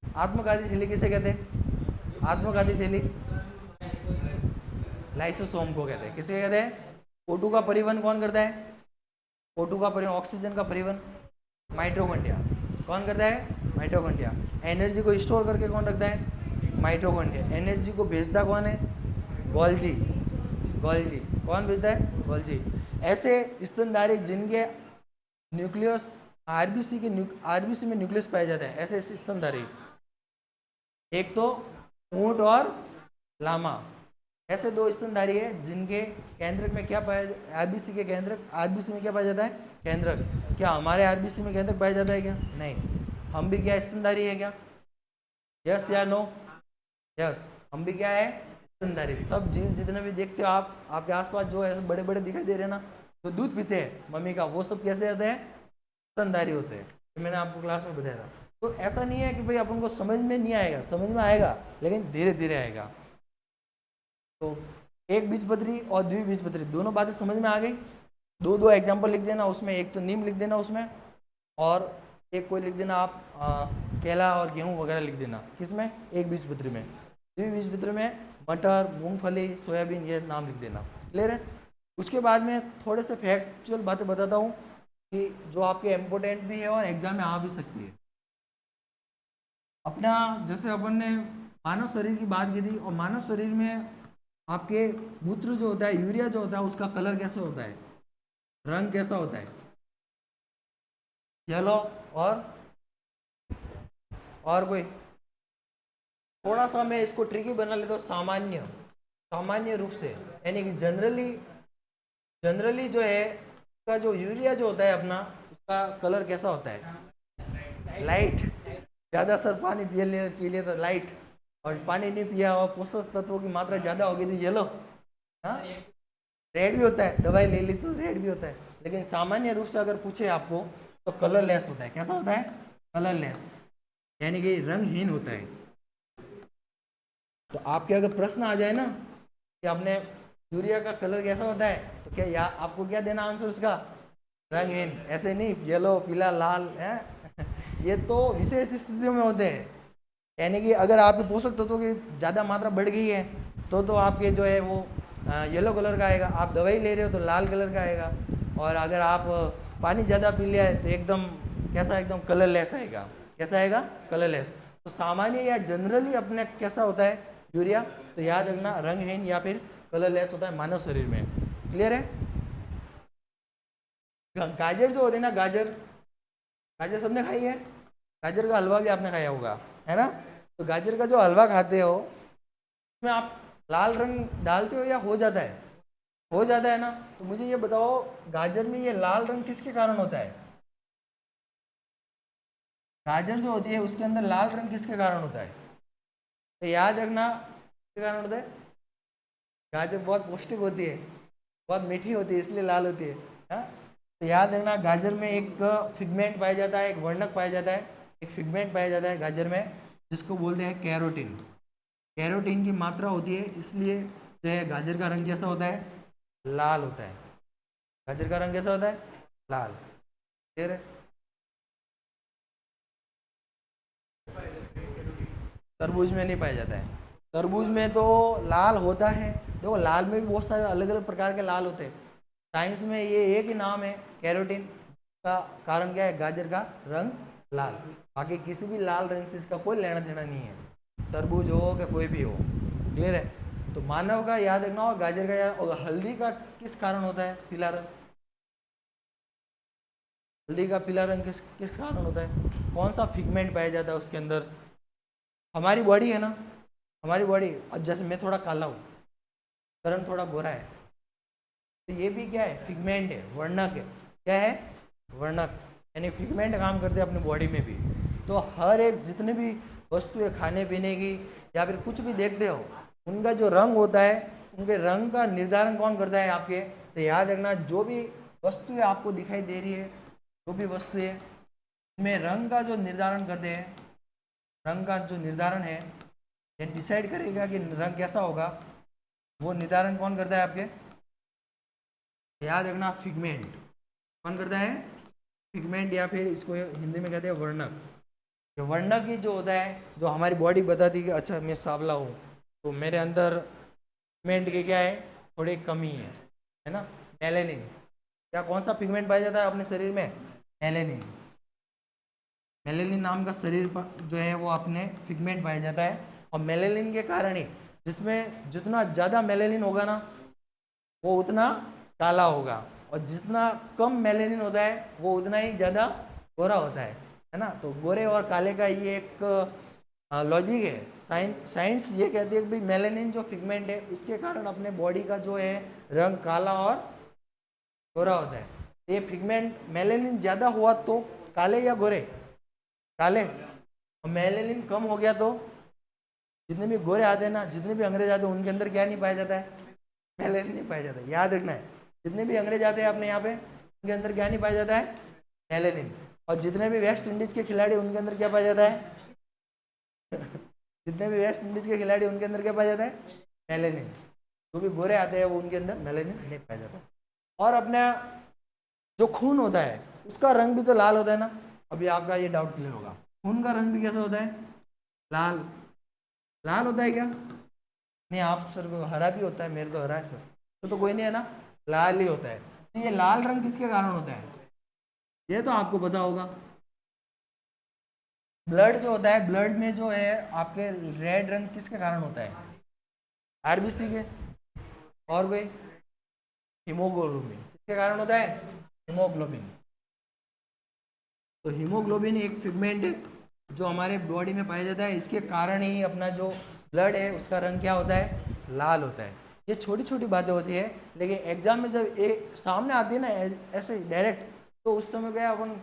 आत्मघाती थैली किसे कहते हैं? आत्मघाती थैली लाइसोसोम को कहते हैं। किसे कहते हैं? O2 का परिवहन कौन करता है? O2 का परिवहन, ऑक्सीजन का परिवहन माइटोकॉन्ड्रिया। कौन करता है? माइटोकॉन्ड्रिया। एनर्जी को स्टोर करके कौन रखता है? माइटोकॉन्ड्रिया। एनर्जी को भेजता कौन है? गोल्जी। गोल्जी कौन भेजता है? गोल्जी। ऐसे स्तनधारी जिनके न्यूक्लियस आरबीसी में न्यूक्लियस पाया जाता है, ऐसे स्तनधारी, एक तो ऊंट और लामा, ऐसे 2 स्तनधारी है जिनके केंद्रक में क्या पाया, आरबीसी के केंद्रक, आरबीसी में क्या पाया जाता है? केंद्रक। क्या हमारे आरबीसी में केंद्रक पाया जाता है क्या? नहीं। हम भी क्या स्तनधारी है क्या? यस या नो? यस, हम भी क्या है? स्तनधारी। सब जीव जितने भी देखते हो आप, आपके आसपास जो ऐसे बड़े बड़े दिखाई दे रहे हैं ना, तो दूध पीते हैं मम्मी का, वो सब कैसे होते हैं? स्तनधारी होते हैं। तो मैंने आपको क्लास में बताया था। तो ऐसा नहीं है कि भाई अपन को समझ में नहीं आएगा, समझ में आएगा, लेकिन धीरे धीरे आएगा। तो एक बीजपत्री और द्विबीजपत्री दोनों बातें समझ में आ गई। दो एग्जाम्पल लिख देना उसमें, एक तो नीम लिख देना उसमें, और एक कोई लिख देना आप केला और गेहूं वगैरह लिख देना। किसमें? एक बीजपत्री में। द्विबीजपत्री में मटर, मूंगफली, सोयाबीन, ये नाम लिख देना। क्लियर है? उसके बाद में थोड़े से फैक्चुअल बातें बताता हूँ कि जो आपके इम्पोर्टेंट भी है और एग्जाम में आ भी सकती है। अपना जैसे अपन ने मानव शरीर की बात की थी, और मानव शरीर में आपके मूत्र जो होता है, यूरिया जो होता है, उसका कलर कैसा होता है? रंग कैसा होता है? येलो। और कोई? थोड़ा सा मैं इसको ट्रिकी बना लेता हूँ। सामान्य रूप से, यानी कि जनरली जो है, उसका जो यूरिया जो होता है अपना, उसका कलर कैसा होता है? लाइट। ज़्यादा सर पानी पी लिए तो लाइट, और पानी नहीं पिया और पोषक तत्वों की मात्रा ज़्यादा होगी तो येलो। हाँ, रेड भी होता है, दवाई ले ली तो रेड भी होता है। लेकिन सामान्य रूप से अगर पूछे आपको तो कलरलेस होता है। कैसा होता है? कलरलेस, यानी कि रंगहीन होता है। तो आपके अगर प्रश्न आ जाए ना कि आपने यूरिया का कलर कैसा होता है, तो क्या आपको क्या देना आंसर उसका? रंगहीन। ऐसे नहीं येलो, पीला, लाल है ये तो विशेष स्थितियों में होते हैं। यानी कि अगर आपके पोषक तत्वों की ज़्यादा मात्रा बढ़ गई है तो आपके जो है वो येलो कलर का आएगा। आप दवाई ले रहे हो तो लाल कलर का आएगा। और अगर आप पानी ज़्यादा पी लिया है तो एकदम कैसा? एकदम कलरलेस आएगा। कैसा आएगा? कलरलेस। तो सामान्य या जनरली अपने कैसा होता है यूरिया? तो याद रखना, रंगहीन या फिर कलरलेस होता है मानव शरीर में। क्लियर है? गाजर जो होते हैं ना, गाजर सबने खाई है। गाजर का हलवा भी आपने खाया होगा, है ना? तो गाजर का जो हलवा खाते हो, उसमें आप लाल रंग डालते हो या हो जाता है? हो जाता है ना? तो मुझे ये बताओ, गाजर में ये लाल रंग किसके कारण होता है? गाजर जो होती है उसके अंदर लाल रंग किसके कारण होता है? तो याद रखना, किसके कारण होता है? गाजर बहुत पौष्टिक होती है, बहुत मीठी होती है, इसलिए लाल होती है। हाँ, तो याद रखना, गाजर में एक फिगमेंट पाया जाता है, एक वर्णक पाया जाता है, एक फिगमेंट पाया जाता है गाजर में, जिसको बोलते हैं कैरोटीन। कैरोटीन की मात्रा होती है, इसलिए जो है गाजर का रंग कैसा होता है? लाल होता है। गाजर का रंग कैसा होता है? लाल। फिर तरबूज में नहीं पाया जाता है। तरबूज में तो लाल होता है। देखो, लाल में भी बहुत सारे अलग अलग प्रकार के लाल होते हैं। साइंस में ये एक ही नाम है कैरोटीन का। कारण क्या है? गाजर का रंग लाल। बाकी किसी भी लाल रंग से इसका कोई लेना देना नहीं है, तरबूज हो कि कोई भी हो। क्लियर है? तो मानव का याद रखना हो, गाजर का याद। और हल्दी का किस कारण होता है पीला रंग? हल्दी का पीला रंग किस किस कारण होता है? कौन सा फिगमेंट पाया जाता है उसके अंदर? हमारी बॉडी है ना, हमारी बॉडी। अब जैसे मैं थोड़ा काला हूँ, करण थोड़ा गोरा है, तो ये भी क्या है? फिगमेंट है, वर्णक है। क्या है? वर्णक। यानी फिगमेंट काम करते हैं अपनी बॉडी में भी। तो हर एक जितने भी वस्तु है खाने पीने की या फिर कुछ भी देखते हो, उनका जो रंग होता है, उनके रंग का निर्धारण कौन करता है आपके? तो याद रखना, जो भी वस्तुएं आपको दिखाई दे रही है, जो भी वस्तुएं में रंग का जो निर्धारण करते हैं, रंग का जो निर्धारण है, ये डिसाइड करेगा कि रंग कैसा होगा, वो निर्धारण कौन करता है आपके, याद रखना, फिगमेंट। कौन करता है? फिगमेंट, या फिर इसको हिंदी में कहते हैं वर्णक। ये वर्णक ही जो होता है, जो हमारी बॉडी बताती है कि अच्छा मैं सांवला हूँ, तो मेरे अंदर पिगमेंट की क्या है, थोड़ी कमी है ना। मेलेनिन, क्या कौन सा पिगमेंट पाया जाता है अपने शरीर में? मेलेनिन। मेलेनिन नाम का शरीर जो है वो अपने पिगमेंट पाया जाता है। और मेलेनिन के कारण ही, जिसमें जितना ज़्यादा मेलेनिन होगा ना, वो उतना काला होगा, और जितना कम मेलेनिन होता है वो उतना ही ज़्यादा गोरा होता है ना। तो गोरे और काले का ये एक लॉजिक है। साइंस ये कहती है कि भाई मेलेनिन जो पिगमेंट है उसके कारण अपने बॉडी का जो है रंग काला और गोरा होता है। ये पिगमेंट मेलेनिन ज़्यादा हुआ तो काले या गोरे? काले। और मेलेनिन कम हो गया तो जितने भी गोरे आते हैं ना, जितने भी अंग्रेज आते हैं, उनके अंदर क्या नहीं पाया जाता है? मेलेनिन नहीं पाया जाता है। याद रखना है, जितने भी अंग्रेज आते हैं अपने यहाँ पे, उनके अंदर क्या नहीं पाया जाता है? मेलेनिन। और जितने भी वेस्ट इंडीज के खिलाड़ी, उनके अंदर क्या पाया जाता है? जितने भी वेस्ट इंडीज के खिलाड़ी, उनके अंदर क्या पाया जाता है? मेलेनिन। जो भी गोरे आते हैं वो उनके अंदर मेलेनिन नहीं पाया जाता। और अपना जो खून होता है उसका रंग भी तो लाल होता है ना। अभी आपका ये डाउट क्लियर होगा, खून का रंग भी कैसा होता है? लाल। लाल होता है क्या? नहीं, आप सर को हरा भी होता है, मेरे तो हरा है सर। तो कोई नहीं है ना, लाल ही होता है। तो ये लाल रंग किसके कारण होता है, ये तो आपको पता होगा। ब्लड जो होता है, ब्लड में जो है आपके रेड रंग किसके कारण होता है? आरबीसी के। और कोई? हीमोग्लोबिन किसके कारण होता है? हीमोग्लोबिन। तो हीमोग्लोबिन एक पिगमेंट है जो हमारे बॉडी में पाया जाता है, इसके कारण ही अपना जो ब्लड है उसका रंग क्या होता है? लाल होता है। ये छोटी छोटी बातें होती है, लेकिन एग्जाम में जब एक सामने आती है ना ऐसे डायरेक्ट, तो उस समय क्या अपन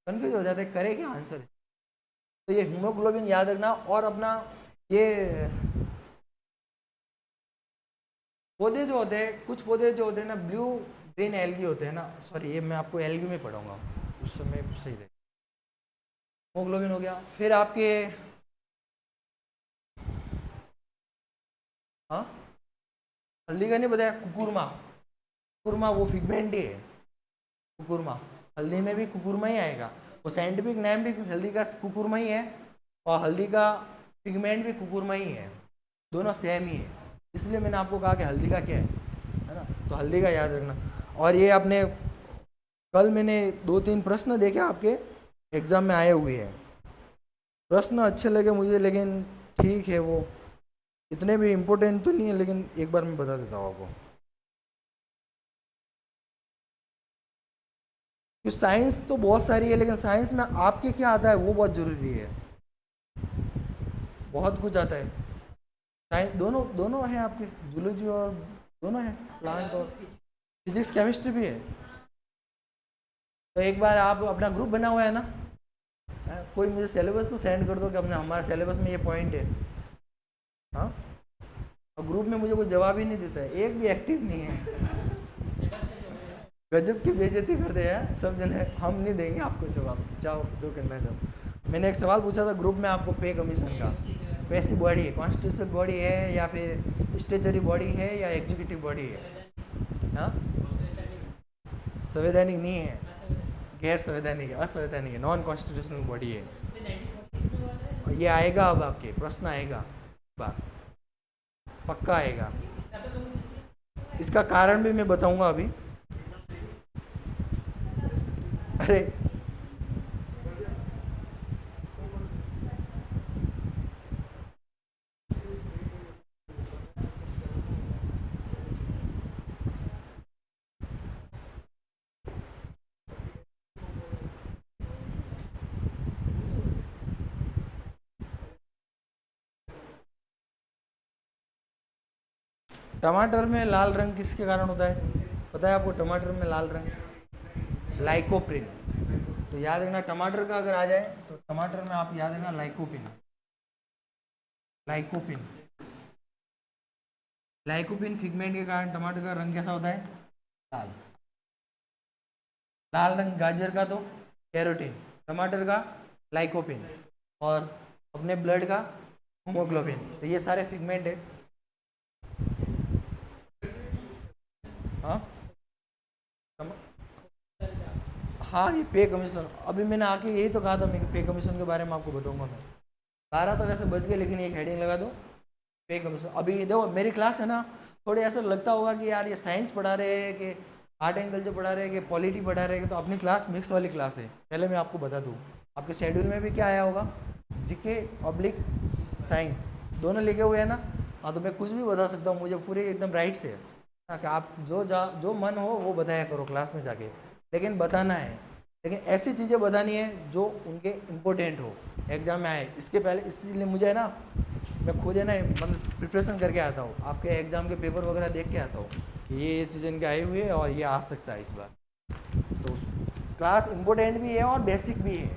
कन्फ्यूज हो जाते हैं, करे क्या आंसर। तो ये हीमोग्लोबिन याद रखना। और अपना ये पौधे जो होते हैं, कुछ पौधे जो होते हैं ना, ब्लू ग्रीन एल्गी होते हैं ना, सॉरी ये मैं आपको एल्गी में पढ़ाऊंगा, उस समय सही रहेगा। हीमोग्लोबिन हो गया। फिर आपके, हाँ, हल्दी का नहीं बताया, कुकुरमा। कुकुरमा वो पिगमेंट ही है, कुकुरमा। हल्दी में भी कुकुरमा ही आएगा। वो साइंटिफिक नेम भी हल्दी का कुकुरमा ही है, और हल्दी का पिगमेंट भी कुकुरमा ही है, दोनों सेम ही है। इसलिए मैंने आपको कहा कि हल्दी का क्या है ना। तो हल्दी का याद रखना। और ये आपने, कल मैंने 2-3 प्रश्न देखे आपके एग्जाम में आए हुए हैं। प्रश्न अच्छे लगे मुझे, लेकिन ठीक है, वो इतने भी इम्पोर्टेंट तो नहीं है, लेकिन एक बार मैं बता देता हूँ आपको कि साइंस तो बहुत सारी है, लेकिन साइंस में आपके क्या आता है वो बहुत ज़रूरी है। बहुत कुछ आता है। साइंस दोनों दोनों है आपके, जूलॉजी और दोनों है, प्लांट और फिजिक्स केमिस्ट्री भी है। तो एक बार आप अपना ग्रुप बना हुआ है ना, कोई मुझे सिलेबस तो सेंड कर दो कि अपने हमारे सिलेबस में ये पॉइंट है। हाँ, और ग्रुप में मुझे कोई जवाब ही नहीं देता है, एक भी एक्टिव नहीं है। गजब की बेइज्जती करते हैं सब जने। हम नहीं देंगे आपको जवाब, जाओ जो करना है जब। मैंने एक सवाल पूछा था ग्रुप में आपको, पे कमीशन का, कैसी बॉडी है, कॉन्स्टिट्यूशन बॉडी है या फिर स्टेचरी बॉडी है या एग्जीक्यूटिव बॉडी है? हाँ, संवैधानिक नहीं है, गैर संवैधानिक है, असंवैधानिक है, नॉन कॉन्स्टिट्यूशनल बॉडी है। और ये आएगा, अब आपके प्रश्न आएगा, बात पक्का आएगा। इसका कारण भी मैं बताऊंगा अभी। अरे टमाटर में लाल रंग किसके कारण होता है, पता है आपको? टमाटर में लाल रंग, लाइकोप्रिन। तो याद रखना, टमाटर का अगर आ जाए तो टमाटर में आप याद रखना लाइकोपिन। लाइकोपिन, लाइकोपिन पिगमेंट के कारण टमाटर का रंग कैसा होता है? लाल। लाल रंग गाजर का तो कैरोटीन, टमाटर का लाइकोपिन। और अपने ब्लड का हीमोग्लोबिन, तो ये सारे फिगमेंट है। हाँ हाँ, ये पे कमीशन, अभी मैंने आके यही तो कहा था, मैं पे कमीशन के बारे में आपको बताऊंगा। मैं 12 तो वैसे बच गए, लेकिन एक हेडिंग लगा दो, पे कमीशन। अभी देखो मेरी क्लास है ना, थोड़ी ऐसा लगता होगा कि यार ये साइंस पढ़ा रहे हैं कि आर्ट एंड कल्चर पढ़ा रहे हैं कि पॉलिटी पढ़ा रहे हैं, तो अपनी क्लास मिक्स वाली क्लास है। पहले मैं आपको बता दूँ, आपके शेड्यूल में भी क्या आया होगा, जीके ऑब्लिक साइंस दोनों लिखे हुए हैं ना। हाँ, तो मैं कुछ भी बता सकता हूँ, मुझे पूरे एकदम राइट से है। हाँ, कि आप जो मन हो वो बताया करो क्लास में जाके, लेकिन बताना है, लेकिन ऐसी चीज़ें बतानी है जो उनके इम्पोर्टेंट हो, एग्जाम में आए इसके पहले। इसीलिए मुझे है ना, मैं खुद है ना मतलब प्रिपरेशन करके आता हूँ, आपके एग्जाम के पेपर वगैरह देख के आता हूँ कि ये चीज़ें इनके आई हुई है और ये आ सकता है इस बार। तो क्लास इम्पोर्टेंट भी है और बेसिक भी है,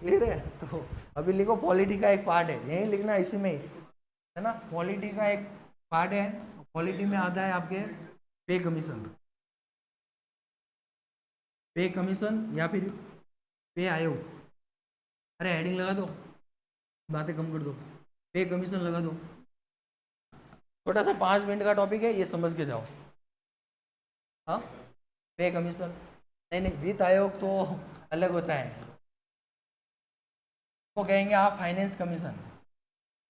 क्लियर है। तो अभी लिखो पॉलिटी का एक पार्ट है, यही लिखना इसी में ही है ना, पॉलिटी का एक पार्ट है। पॉलिटी में आता है आपके पे कमीशन, पे कमीशन या फिर पे आयोग। अरे हेडिंग लगा दो, बातें कम कर दो, पे कमीशन लगा दो। छोटा सा 5 मिनट का टॉपिक है, ये समझ के जाओ। हाँ, पे कमीशन, नहीं नहीं, वित्त आयोग तो अलग होता है, वो कहेंगे आप फाइनेंस कमीशन,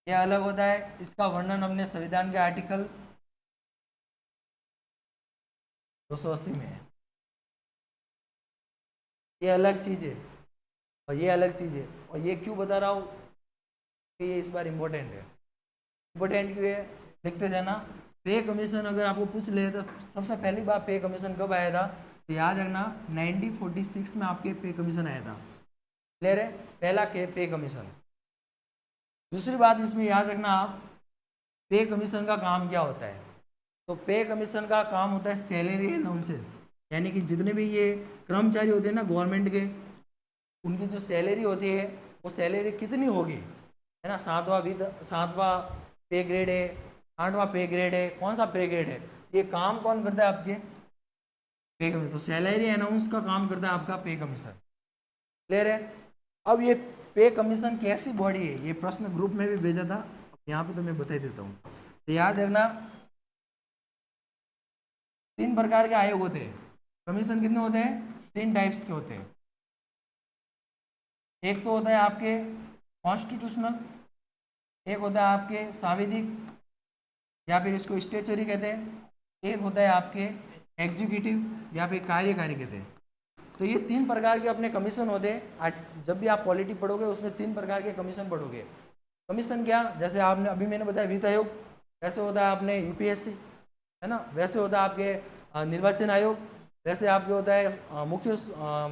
ये अलग होता है। इसका वर्णन हमने संविधान के आर्टिकल 280 में है। ये अलग चीज़ है और ये अलग चीज़ है, और ये क्यों बता रहा हूँ कि ये इस बार इम्पोर्टेंट है। इम्पोर्टेंट क्यों है, देखते जाना। पे कमीशन अगर आपको पूछ ले तो सबसे पहली बार पे कमीशन कब आया था, तो याद रखना 1946 में आपके पे कमीशन आया था। क्लियर है, पहला के पे कमीशन। दूसरी बात इसमें याद रखना आप, पे कमीशन का काम क्या होता है। तो पे कमीशन का काम होता है सैलरी अनाउंसेस, यानी कि जितने भी ये कर्मचारी होते हैं ना गवर्नमेंट के, उनकी जो सैलरी होती है वो सैलरी कितनी होगी, है ना। सातवां पे ग्रेड है, 8वां पे ग्रेड है, कौन सा पे ग्रेड है, ये काम कौन करता है आपके, पे कमीशन। तो सैलरी अनाउंस का काम करता है आपका पे कमीशन। क्लियर है। अब ये पे कमीशन कैसी बॉडी है, ये प्रश्न ग्रुप में भी भेजा था, यहाँ पे तो मैं बता देता हूँ। तो याद रखना, 3 प्रकार के आयोग होते हैं। कमीशन कितने होते हैं, 3 टाइप्स के होते हैं। एक तो होता है आपके कॉन्स्टिट्यूशनल, एक होता है आपके सांविधिक या फिर इसको स्टेचुरी कहते हैं, एक होता है आपके एग्जीक्यूटिव या फिर कार्यकारी कहते हैं। तो ये 3 प्रकार के अपने कमीशन होते हैं। जब भी आप पॉलिटी पढ़ोगे उसमें 3 प्रकार के कमीशन पढ़ोगे। कमीशन क्या, जैसे आपने अभी मैंने बताया वित्त आयोग, वैसे होता है आपने यूपीएससी, है ना, वैसे होता है आपके निर्वाचन आयोग, वैसे आपके होता है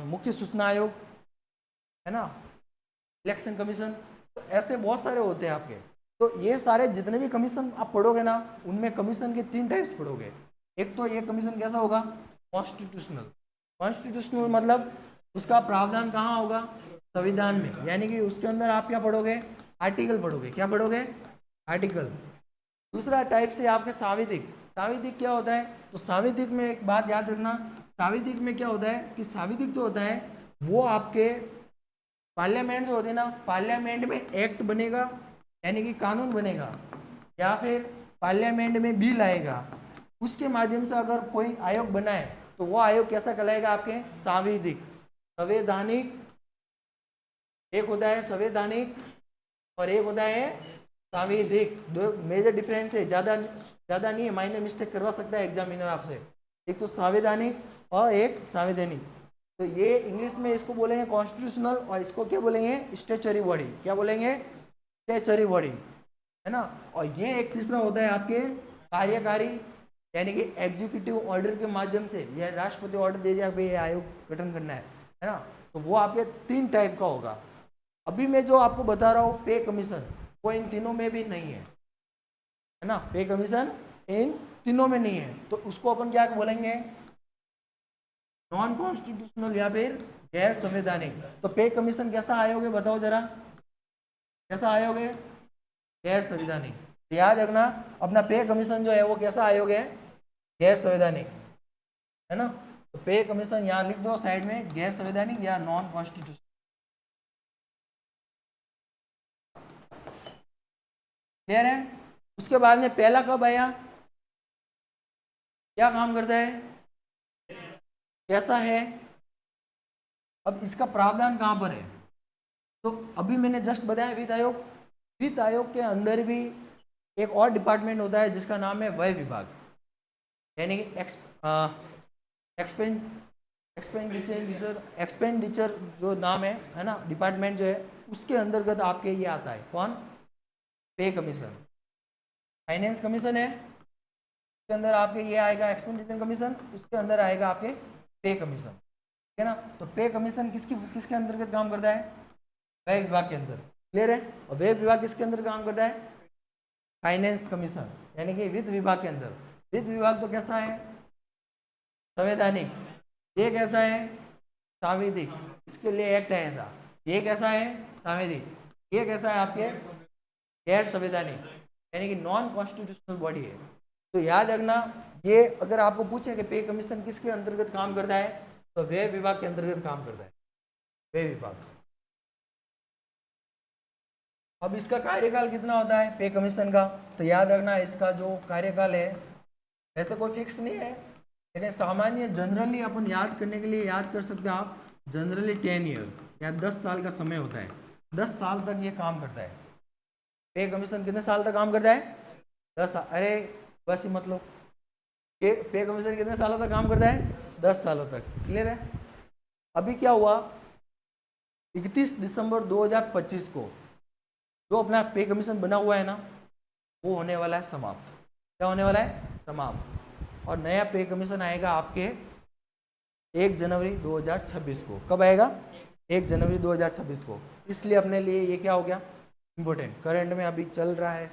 मुख्य सूचना आयोग, है ना, इलेक्शन कमीशन। तो ऐसे बहुत सारे होते हैं आपके। तो ये सारे जितने भी कमीशन आप पढ़ोगे ना, उनमें कमीशन के 3 टाइप्स पढ़ोगे। एक तो ये कमीशन कैसा होगा, कॉन्स्टिट्यूशनल। कॉन्स्टिट्यूशनल मतलब उसका प्रावधान कहाँ होगा, संविधान में, यानी कि उसके अंदर आप क्या पढ़ोगे, आर्टिकल पढ़ोगे। क्या पढ़ोगे, आर्टिकल। दूसरा टाइप से आपके सांविधिक। सांविधिक क्या होता है, तो सांविधिक में एक बात याद रखना, सांविधिक में क्या होता है कि सांविधिक जो होता है वो आपके पार्लियामेंट जो होती है ना, पार्लियामेंट में एक्ट बनेगा, यानी कि कानून बनेगा, या फिर पार्लियामेंट में बिल आएगा, उसके माध्यम से अगर कोई आयोग बनाए तो वो आयोग कैसा कहलाएगा, आपके सांविधिक। संवैधानिक, एक होता है संवैधानिक और एक होता है सांविधिक। दो मेजर डिफरेंस है, ज़्यादा ज़्यादा नहीं है, माइनर मिस्टेक करवा सकता है एग्जामिनर आपसे। एक तो संवैधानिक और एक संवैधानिक। तो ये इंग्लिश में इसको बोलेंगे कॉन्स्टिट्यूशनल, और इसको क्या बोलेंगे, स्टेचुरी बॉडी। क्या बोलेंगे, स्टेचुरी बॉडी, है ना। और ये एक तीसरा होता है आपके कार्यकारी, यानी कि एग्जीक्यूटिव ऑर्डर के माध्यम से यह राष्ट्रपति ऑर्डर दे दिया भाई ये आयोग गठन करना है ना। तो वो आपके 3 टाइप का होगा। अभी मैं जो आपको बता रहा हूँ पे कमीशन, वो इन तीनों में भी नहीं है ना। पे कमीशन इन तीनों में नहीं है, तो उसको अपन क्या बोलेंगे, नॉन कॉन्स्टिट्यूशनल या फिर गैर संवैधानिक। तो पे कमीशन कैसा आयोग है, बताओ जरा, कैसा आयोग है, गैर संवैधानिक। तो याद रखना, अपना पे कमीशन जो है वो कैसा आयोग है, गैर संवैधानिक, है ना। तो पे कमीशन यहाँ लिख दो साइड में, गैर संवैधानिक या नॉन कॉन्स्टिट्यूशनल। क्लियर है? उसके बाद में पहला कब आया, क्या काम करता है, कैसा है, अब इसका प्रावधान कहां पर है? तो अभी मैंने जस्ट बताया वित्त आयोग, वित्त आयोग के अंदर भी एक और डिपार्टमेंट होता है जिसका नाम है व्यय विभाग, यानी कि एक्सपेंडिचर जो नाम है ना, डिपार्टमेंट जो है उसके अंतर्गत आपके ये आता है, कौन, पे कमीशन। फाइनेंस कमीशन है, उसके अंदर आपके ये आएगा एक्सपेंडिचर कमीशन, उसके अंदर आएगा आपके पे कमीशन, ठीक है ना। तो पे कमीशन किसके अंतर्गत काम करता है, व्यय विभाग के अंदर, क्लियर है। और व्यय विभाग किसके अंदर काम करता है, फाइनेंस कमीशन, यानी कि वित्त विभाग के अंदर। वित्त विभाग तो कैसा है, संवैधानिक, ये कैसा है, सांविधिक, इसके लिए एक्ट आया था। ये कैसा है, सांविधिक, ये कैसा है आपके गैर संवैधानिक, यानी कि नॉन कॉन्स्टिट्यूशनल बॉडी है। तो याद रखना, ये अगर आपको पूछे कि पे कमीशन किसके अंतर्गत काम करता है, तो व्यय विभाग के अंतर्गत काम करता है, व्यय विभाग। अब इसका कार्यकाल कितना होता है पे कमीशन का, तो याद रखना इसका जो कार्यकाल है ऐसे कोई फिक्स नहीं है, लेकिन सामान्य जनरली अपन याद करने के लिए याद कर सकते हैं आप, जनरली 10 ईयर या 10 साल का समय होता है, 10 साल तक ये काम करता है। पे कमीशन कितने साल तक काम करता है, 10 साल। अरे बस ही मतलब पे कमीशन कितने सालों तक काम करता है, 10 सालों तक, क्लियर है। अभी क्या हुआ, 31 दिसंबर 2025 को जो अपना पे कमीशन बना हुआ है ना, वो होने वाला है समाप्त। क्या होने वाला है, समाप्त। और नया पे कमीशन आएगा आपके 1 जनवरी 2026 को। कब आएगा, 1 जनवरी 2026 को। इसलिए अपने लिए ये क्या हो गया, इम्पोर्टेंट। करंट में अभी चल रहा है,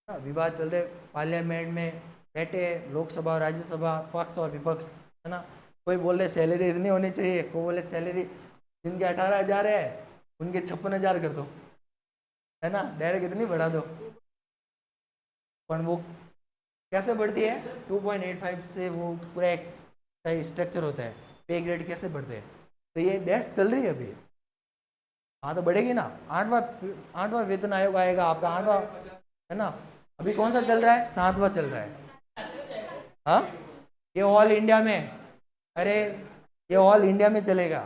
विवाद चल रहे, पार्लियामेंट में बैठे लोकसभा और राज्यसभा, पक्ष और विपक्ष, है ना। कोई बोल रहे सैलरी इतनी होनी चाहिए, कोई बोले सैलरी जिनके 18,000 है उनके 56,000 कर दो, है ना, डायरेक्ट इतनी बढ़ा दो। पर वो कैसे बढ़ती है, 2.85 से वो पूरा एक स्ट्रक्चर होता है, पे ग्रेड कैसे बढ़ते हैं। तो ये डैश चल रही है अभी, हाँ तो बढ़ेगी ना। आठवां वेतन आयोग आएगा आपका, 8वां, है ना। अभी कौन सा चल रहा है, 7वां चल रहा है। हाँ, ये ऑल इंडिया में, अरे ये ऑल इंडिया में चलेगा,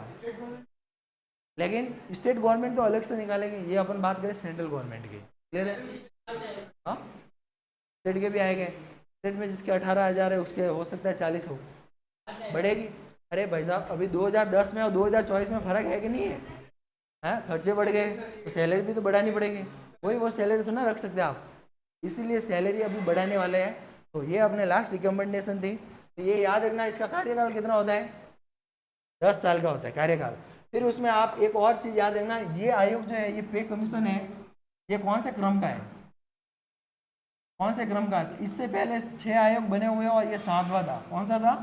लेकिन स्टेट गवर्नमेंट तो अलग से निकालेंगे। ये अपन बात करें सेंट्रल गवर्नमेंट की, क्लियर है। हाँ, स्टेट के भी आएंगे, स्टेट में जिसके 18,000 है उसके हो सकता है 40 हो, बढ़ेगी। अरे भाई साहब, अभी 2010 में और 2024 में फर्क है कि नहीं है, हैं, खर्चे बढ़ गए तो सैलरी भी तो बढ़ानी पड़ेगी, वही वो सैलरी तो ना रख सकते आप, इसीलिए सैलरी अभी बढ़ाने वाले हैं। तो ये अपने लास्ट रिकमेंडेशन थी। तो ये याद रखना, इसका कार्यकाल कितना होता है, 10 साल का होता है कार्यकाल। फिर उसमें आप एक और चीज़ याद रखना, ये आयोग जो है, ये पे कमीशन है, ये कौन से क्रम का है, कौन से क्रम का है। तो इससे पहले 6 आयोग बने हुए हैं और ये 7वां था। कौन सा था,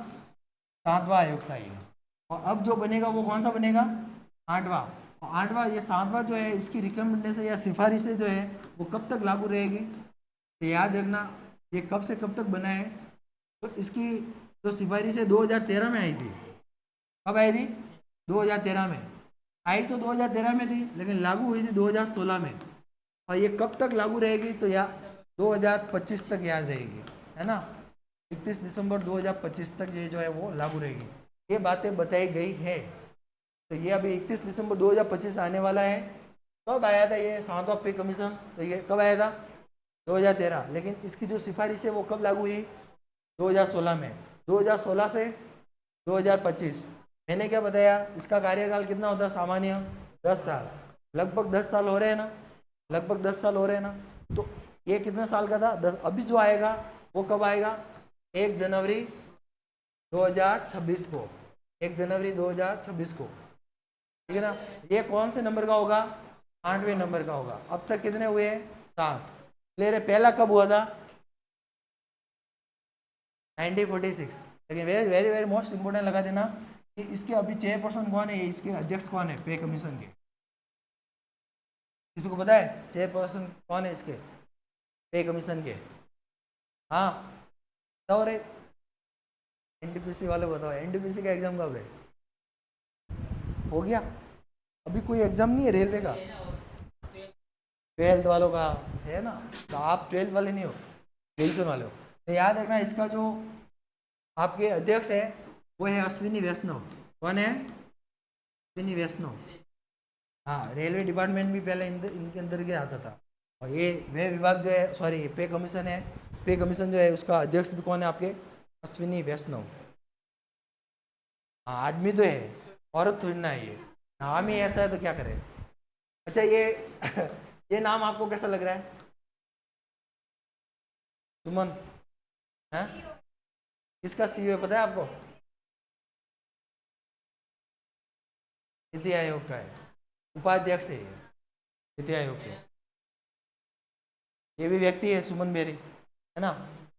7वां आयोग था ये। और अब जो बनेगा वो कौन सा बनेगा, 8वां। और 8वां, ये 7वां जो है, इसकी रिकमेंडेशन या सिफारिशें जो है वो कब तक लागू रहेगी, तो याद रखना ये कब से कब तक बना है। तो इसकी जो सिफारिशें 2013 में आई थी, कब आई थी, 2013 में आई, तो 2013 में थी, लेकिन लागू हुई थी 2016 में। और ये कब तक लागू रहेगी, तो या 2025 तक याद रहेगी, है ना। 31 दिसंबर 2025 तक ये जो है वो लागू रहेगी। ये बातें बताई गई है। तो ये अभी 31 दिसंबर 2025 आने वाला है। कब आया था ये 7वां पे कमीशन, तो ये कब आया था, 2013, लेकिन इसकी जो सिफारिश है वो कब लागू हुई, 2016 में। 2016 से 2025, मैंने क्या बताया, इसका कार्यकाल कितना होता है सामान्य, 10 साल, लगभग 10 साल हो रहे हैं ना, लगभग 10 साल हो रहे हैं ना। तो ये कितने साल का था, 10। अभी जो आएगा वो कब आएगा, 1 जनवरी 2026 को, 1 जनवरी 2026 को, ठीक है ना। ये कौन से नंबर का होगा, 8वें नंबर का होगा। अब तक कितने हुए, 7, क्लियर है। पहला कब हुआ था, 1946। लेकिन very very very most important लगा देना कि इसके अभी चेयरपर्सन कौन है, इसके अध्यक्ष कौन है पे कमीशन के, किसी को पता है चेयरपर्सन कौन है इसके पे कमीशन के, हाँ बताओ रे, एनटीपीसी वाले बताओ, एनटीपीसी का एग्जाम कब है, हो गया, अभी कोई एग्जाम नहीं है रेलवे का, ट्वेल्थ वालों का है ना, तो आप ट्वेल्थ वाले नहीं हो, ग्रेजुएशन वाले हो। तो याद रखना इसका जो आपके अध्यक्ष है वो है अश्विनी वैष्णव। कौन है? अश्विनी वैष्णव। हाँ, रेलवे डिपार्टमेंट भी पहले इनके अंदर के आता था। और ये वे विभाग जो है, सॉरी पे कमीशन है, पे कमीशन जो है उसका अध्यक्ष भी कौन है आपके? अश्विनी वैष्णव। हाँ, आदमी तो है, औरत थोड़ी ना है ये, नाम ही ऐसा है तो क्या करें। अच्छा ये ये नाम आपको कैसा लग रहा है? सुमन है? किसका सीईओ है पता है आपको? नीति आयोग का है, उपाध्यक्ष है ये नीति आयोग के। ये भी व्यक्ति है सुमन बेरी, है ना।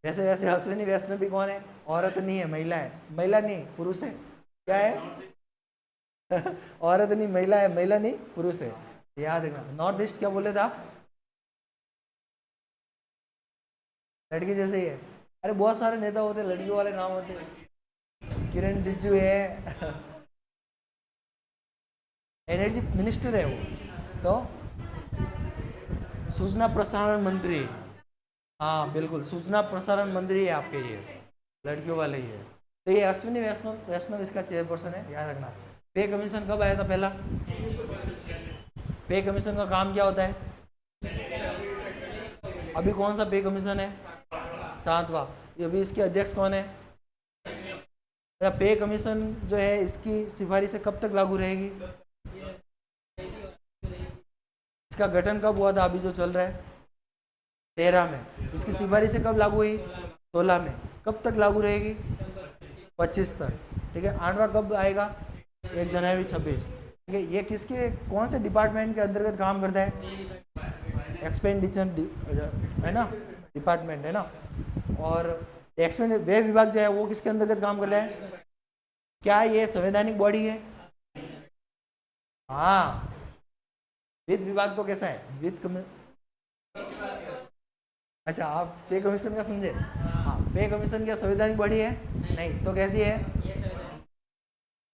वैसे वैसे अश्विनी वैष्णव भी कौन है? औरत नहीं है, महिला है। महिला नहीं, पुरुष है। क्या है? औरत नहीं, महिला है। महिला नहीं, पुरुष है। याद रखना। नॉर्थ ईस्ट क्या बोले थे आप? लड़की जैसे ही है। अरे बहुत सारे नेता होते हैं लड़कियों वाले नाम होते हैं। किरण रिजिजू है, एनर्जी मिनिस्टर है वो तो। सूचना प्रसारण मंत्री, हाँ बिल्कुल, सूचना प्रसारण मंत्री है आपके ये, लड़कियों वाले ही है। तो ये अश्विनी वैष्णव वैष्णव इसका चेयरपर्सन है, याद रखना। पे कमीशन कब आया था पहला? पे कमीशन का काम क्या होता है? अभी कौन सा पे कमीशन है? 7वां। ये अभी इसके अध्यक्ष कौन है? पे कमीशन जो है इसकी सिफारिश कब तक लागू रहेगी? इसका गठन कब हुआ था? अभी जो चल रहा है 13 में। इसकी सिफारिश कब लागू हुई? 16 में। कब तक लागू रहेगी? 25 तक। ठीक है। 8वां कब आएगा? 1 जनवरी 26। ठीक है। ये किसके, कौन से डिपार्टमेंट के अंतर्गत काम करता है? एक्सपेंडिचर है ना, डिपार्टमेंट है ना। और एक्सपेंड वे विभाग जो है वो किसके अंतर्गत काम करता है? क्या ये संवैधानिक बॉडी है? हाँ, वित्त विभाग तो कैसा है? अच्छा, आप पे कमीशन का समझे। हाँ, पे कमीशन क्या संवैधानिक बॉडी है? नहीं तो कैसी है?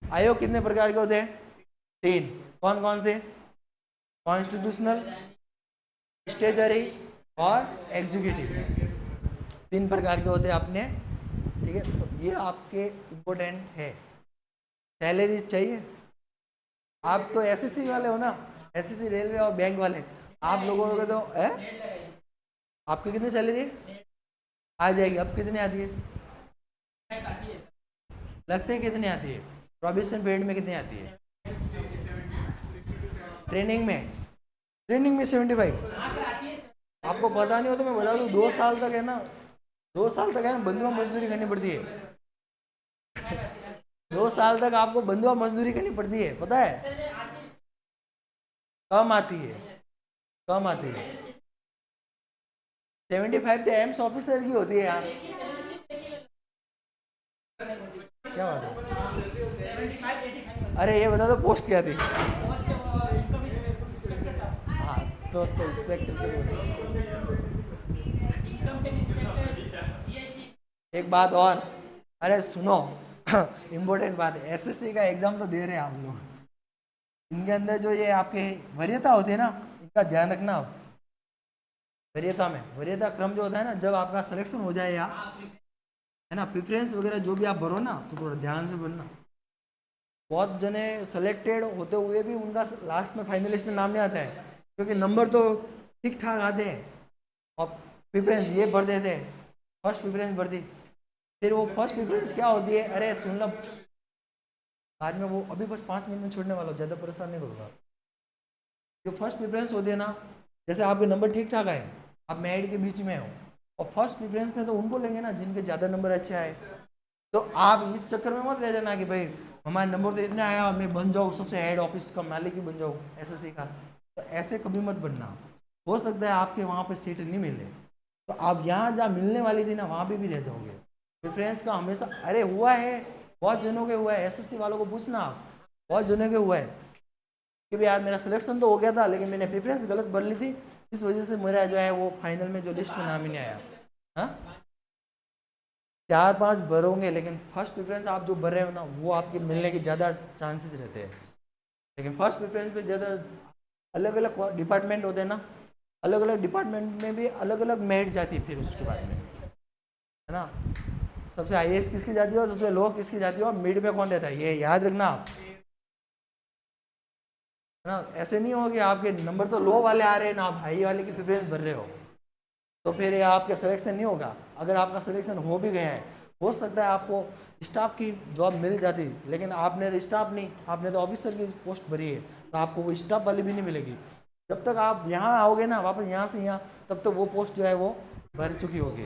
आयोग कितने प्रकार के होते हैं? 3। कौन कौन से? कॉन्स्टिट्यूशनल, स्टेचरी और एग्जीक्यूटिव। 3 प्रकार के होते हैं अपने। ठीक है, तो ये आपके इम्पोर्टेंट है। सैलरी चाहिए? आप तो एसएससी वाले हो ना, एसएससी रेलवे और बैंक वाले। आप लोगों को तो है, आपकी कितनी सैलरी आ जाएगी? अब कितनी आती है? लगते हैं कितनी आती है? प्रोबेशन पीरियड में कितनी आती है? ट्रेनिंग में, ट्रेनिंग में 75। आपको पता नहीं हो तो मैं बता दूं, 2 साल तक है ना, 2 साल तक है ना बंधुआ मजदूरी करनी पड़ती है। 2 साल तक आपको बंधुआ मजदूरी करनी पड़ती है, पता है? कम आती है, कम आती है। 75 तो एम्स ऑफिसर की होती है यार। क्या बात है? अरे ये बता दो पोस्ट क्या थी? हाँ, तो इंस्पेक्टर के लिए। एक बात और, अरे सुनो, इम्पोर्टेंट बात है। एसएससी का एग्जाम तो दे रहे हैं आप लोग, इनके अंदर जो ये आपके वरीयता होती है ना, इनका ध्यान रखना आप। वरीयता में, वरीयता क्रम जो होता है ना, जब आपका सिलेक्शन हो जाए या है ना, प्रेफरेंस वगैरह जो भी आप भरो ना, तो थोड़ा ध्यान से भरना। बहुत जने सेलेक्टेड होते हुए भी उनका लास्ट में फाइनल लिस्ट में नाम नहीं आता है, क्योंकि नंबर तो ठीक ठाक आते हैं और प्रेफरेंस ये भर देते हैं, फर्स्ट प्रेफरेंस भर दी। फिर वो फर्स्ट प्रेफरेंस क्या होती है, अरे सुन लो बाद में, वो अभी बस 5 मिनट में छोड़ने वाला हूँ, ज़्यादा परेशान नहीं करूँगा। जो फर्स्ट प्रेफरेंस होती है ना, जैसे आपके नंबर ठीक ठाक आए, आप मेरिट के बीच में हो, और फर्स्ट प्रेफरेंस में तो उनको लेंगे ना जिनके ज़्यादा नंबर अच्छे आए। तो आप इस चक्कर में मत रह जाना कि भाई हमारे नंबर तो इतने आया, मैं बन जाऊँ सबसे हेड ऑफिस का मालिक ही बन जाऊँ एसएससी का। तो ऐसे कभी मत बनना। हो सकता है आपके वहाँ पे सीट नहीं मिले, तो आप यहाँ जहाँ मिलने वाली थी ना वहाँ पे भी रह जाओगे। प्रेफरेंस का हमेशा, अरे हुआ है, बहुत जनों के हुआ है, एसएससी वालों को पूछना आप, बहुत जनों के हुआ है कि भाई यार मेरा सिलेक्शन तो हो गया था लेकिन मैंने प्रेफरेंस गलत भर ली थी, इस वजह से मेरा जो है वो फाइनल में जो लिस्ट में नाम ही नहीं आया। हाँ, 4-5 भरोगे लेकिन फर्स्ट प्रेफरेंस आप जो भर रहे हो ना, वो आपके मिलने के ज़्यादा चांसेस रहते हैं। लेकिन फर्स्ट प्रेफरेंस पे ज़्यादा, अलग अलग डिपार्टमेंट होते हैं ना, अलग अलग डिपार्टमेंट में भी अलग अलग मेरिट जाती है फिर उसके बाद में, है ना। सबसे हाईएस्ट किसकी जाती है और सबसे लो किसकी जाती है और मिड में कौन रहता है, ये याद रखना आप, है ना। ऐसे नहीं हो कि आपके नंबर तो लो वाले आ रहे हैं ना, आप हाई वाले की प्रेफरेंस भर रहे हो, तो फिर ये आपका सिलेक्शन नहीं होगा। अगर आपका सिलेक्शन हो भी गया है, हो सकता है आपको स्टाफ की जॉब मिल जाती, लेकिन आपने स्टाफ नहीं, आपने तो ऑफिसर की पोस्ट भरी है, तो आपको वो स्टाफ वाली भी नहीं मिलेगी। जब तक आप यहाँ आओगे ना वापस यहाँ से यहाँ, तब तक वो पोस्ट जो है वो भर चुकी होगी,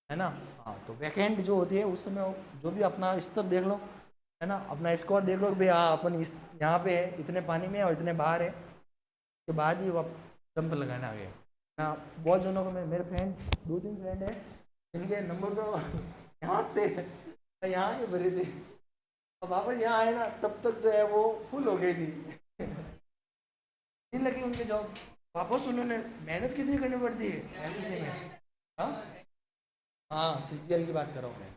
है ना। हाँ, तो वैकेंट जो होती है उस समय जो भी अपना स्तर देख लो, है ना, अपना स्कोर देख लो कि भाई हाँ अपन इस यहाँ पे है, इतने पानी में और इतने बाहर है, के बाद ही वो जंप लगाना आगे। हाँ, बहुत जनों को मेरे फ्रेंड, 2-3 फ्रेंड है इनके नंबर तो यहाँ थे, यहाँ के भरे थे, अब वापस यहाँ आए ना तब तक जो है वो फुल हो गई थी। नहीं लगी उनकी जॉब, वापस उन्होंने मेहनत कितनी करनी पड़ती है एसएससी में। हाँ हाँ, सीजीएल की बात कर रहा हूँ मैं।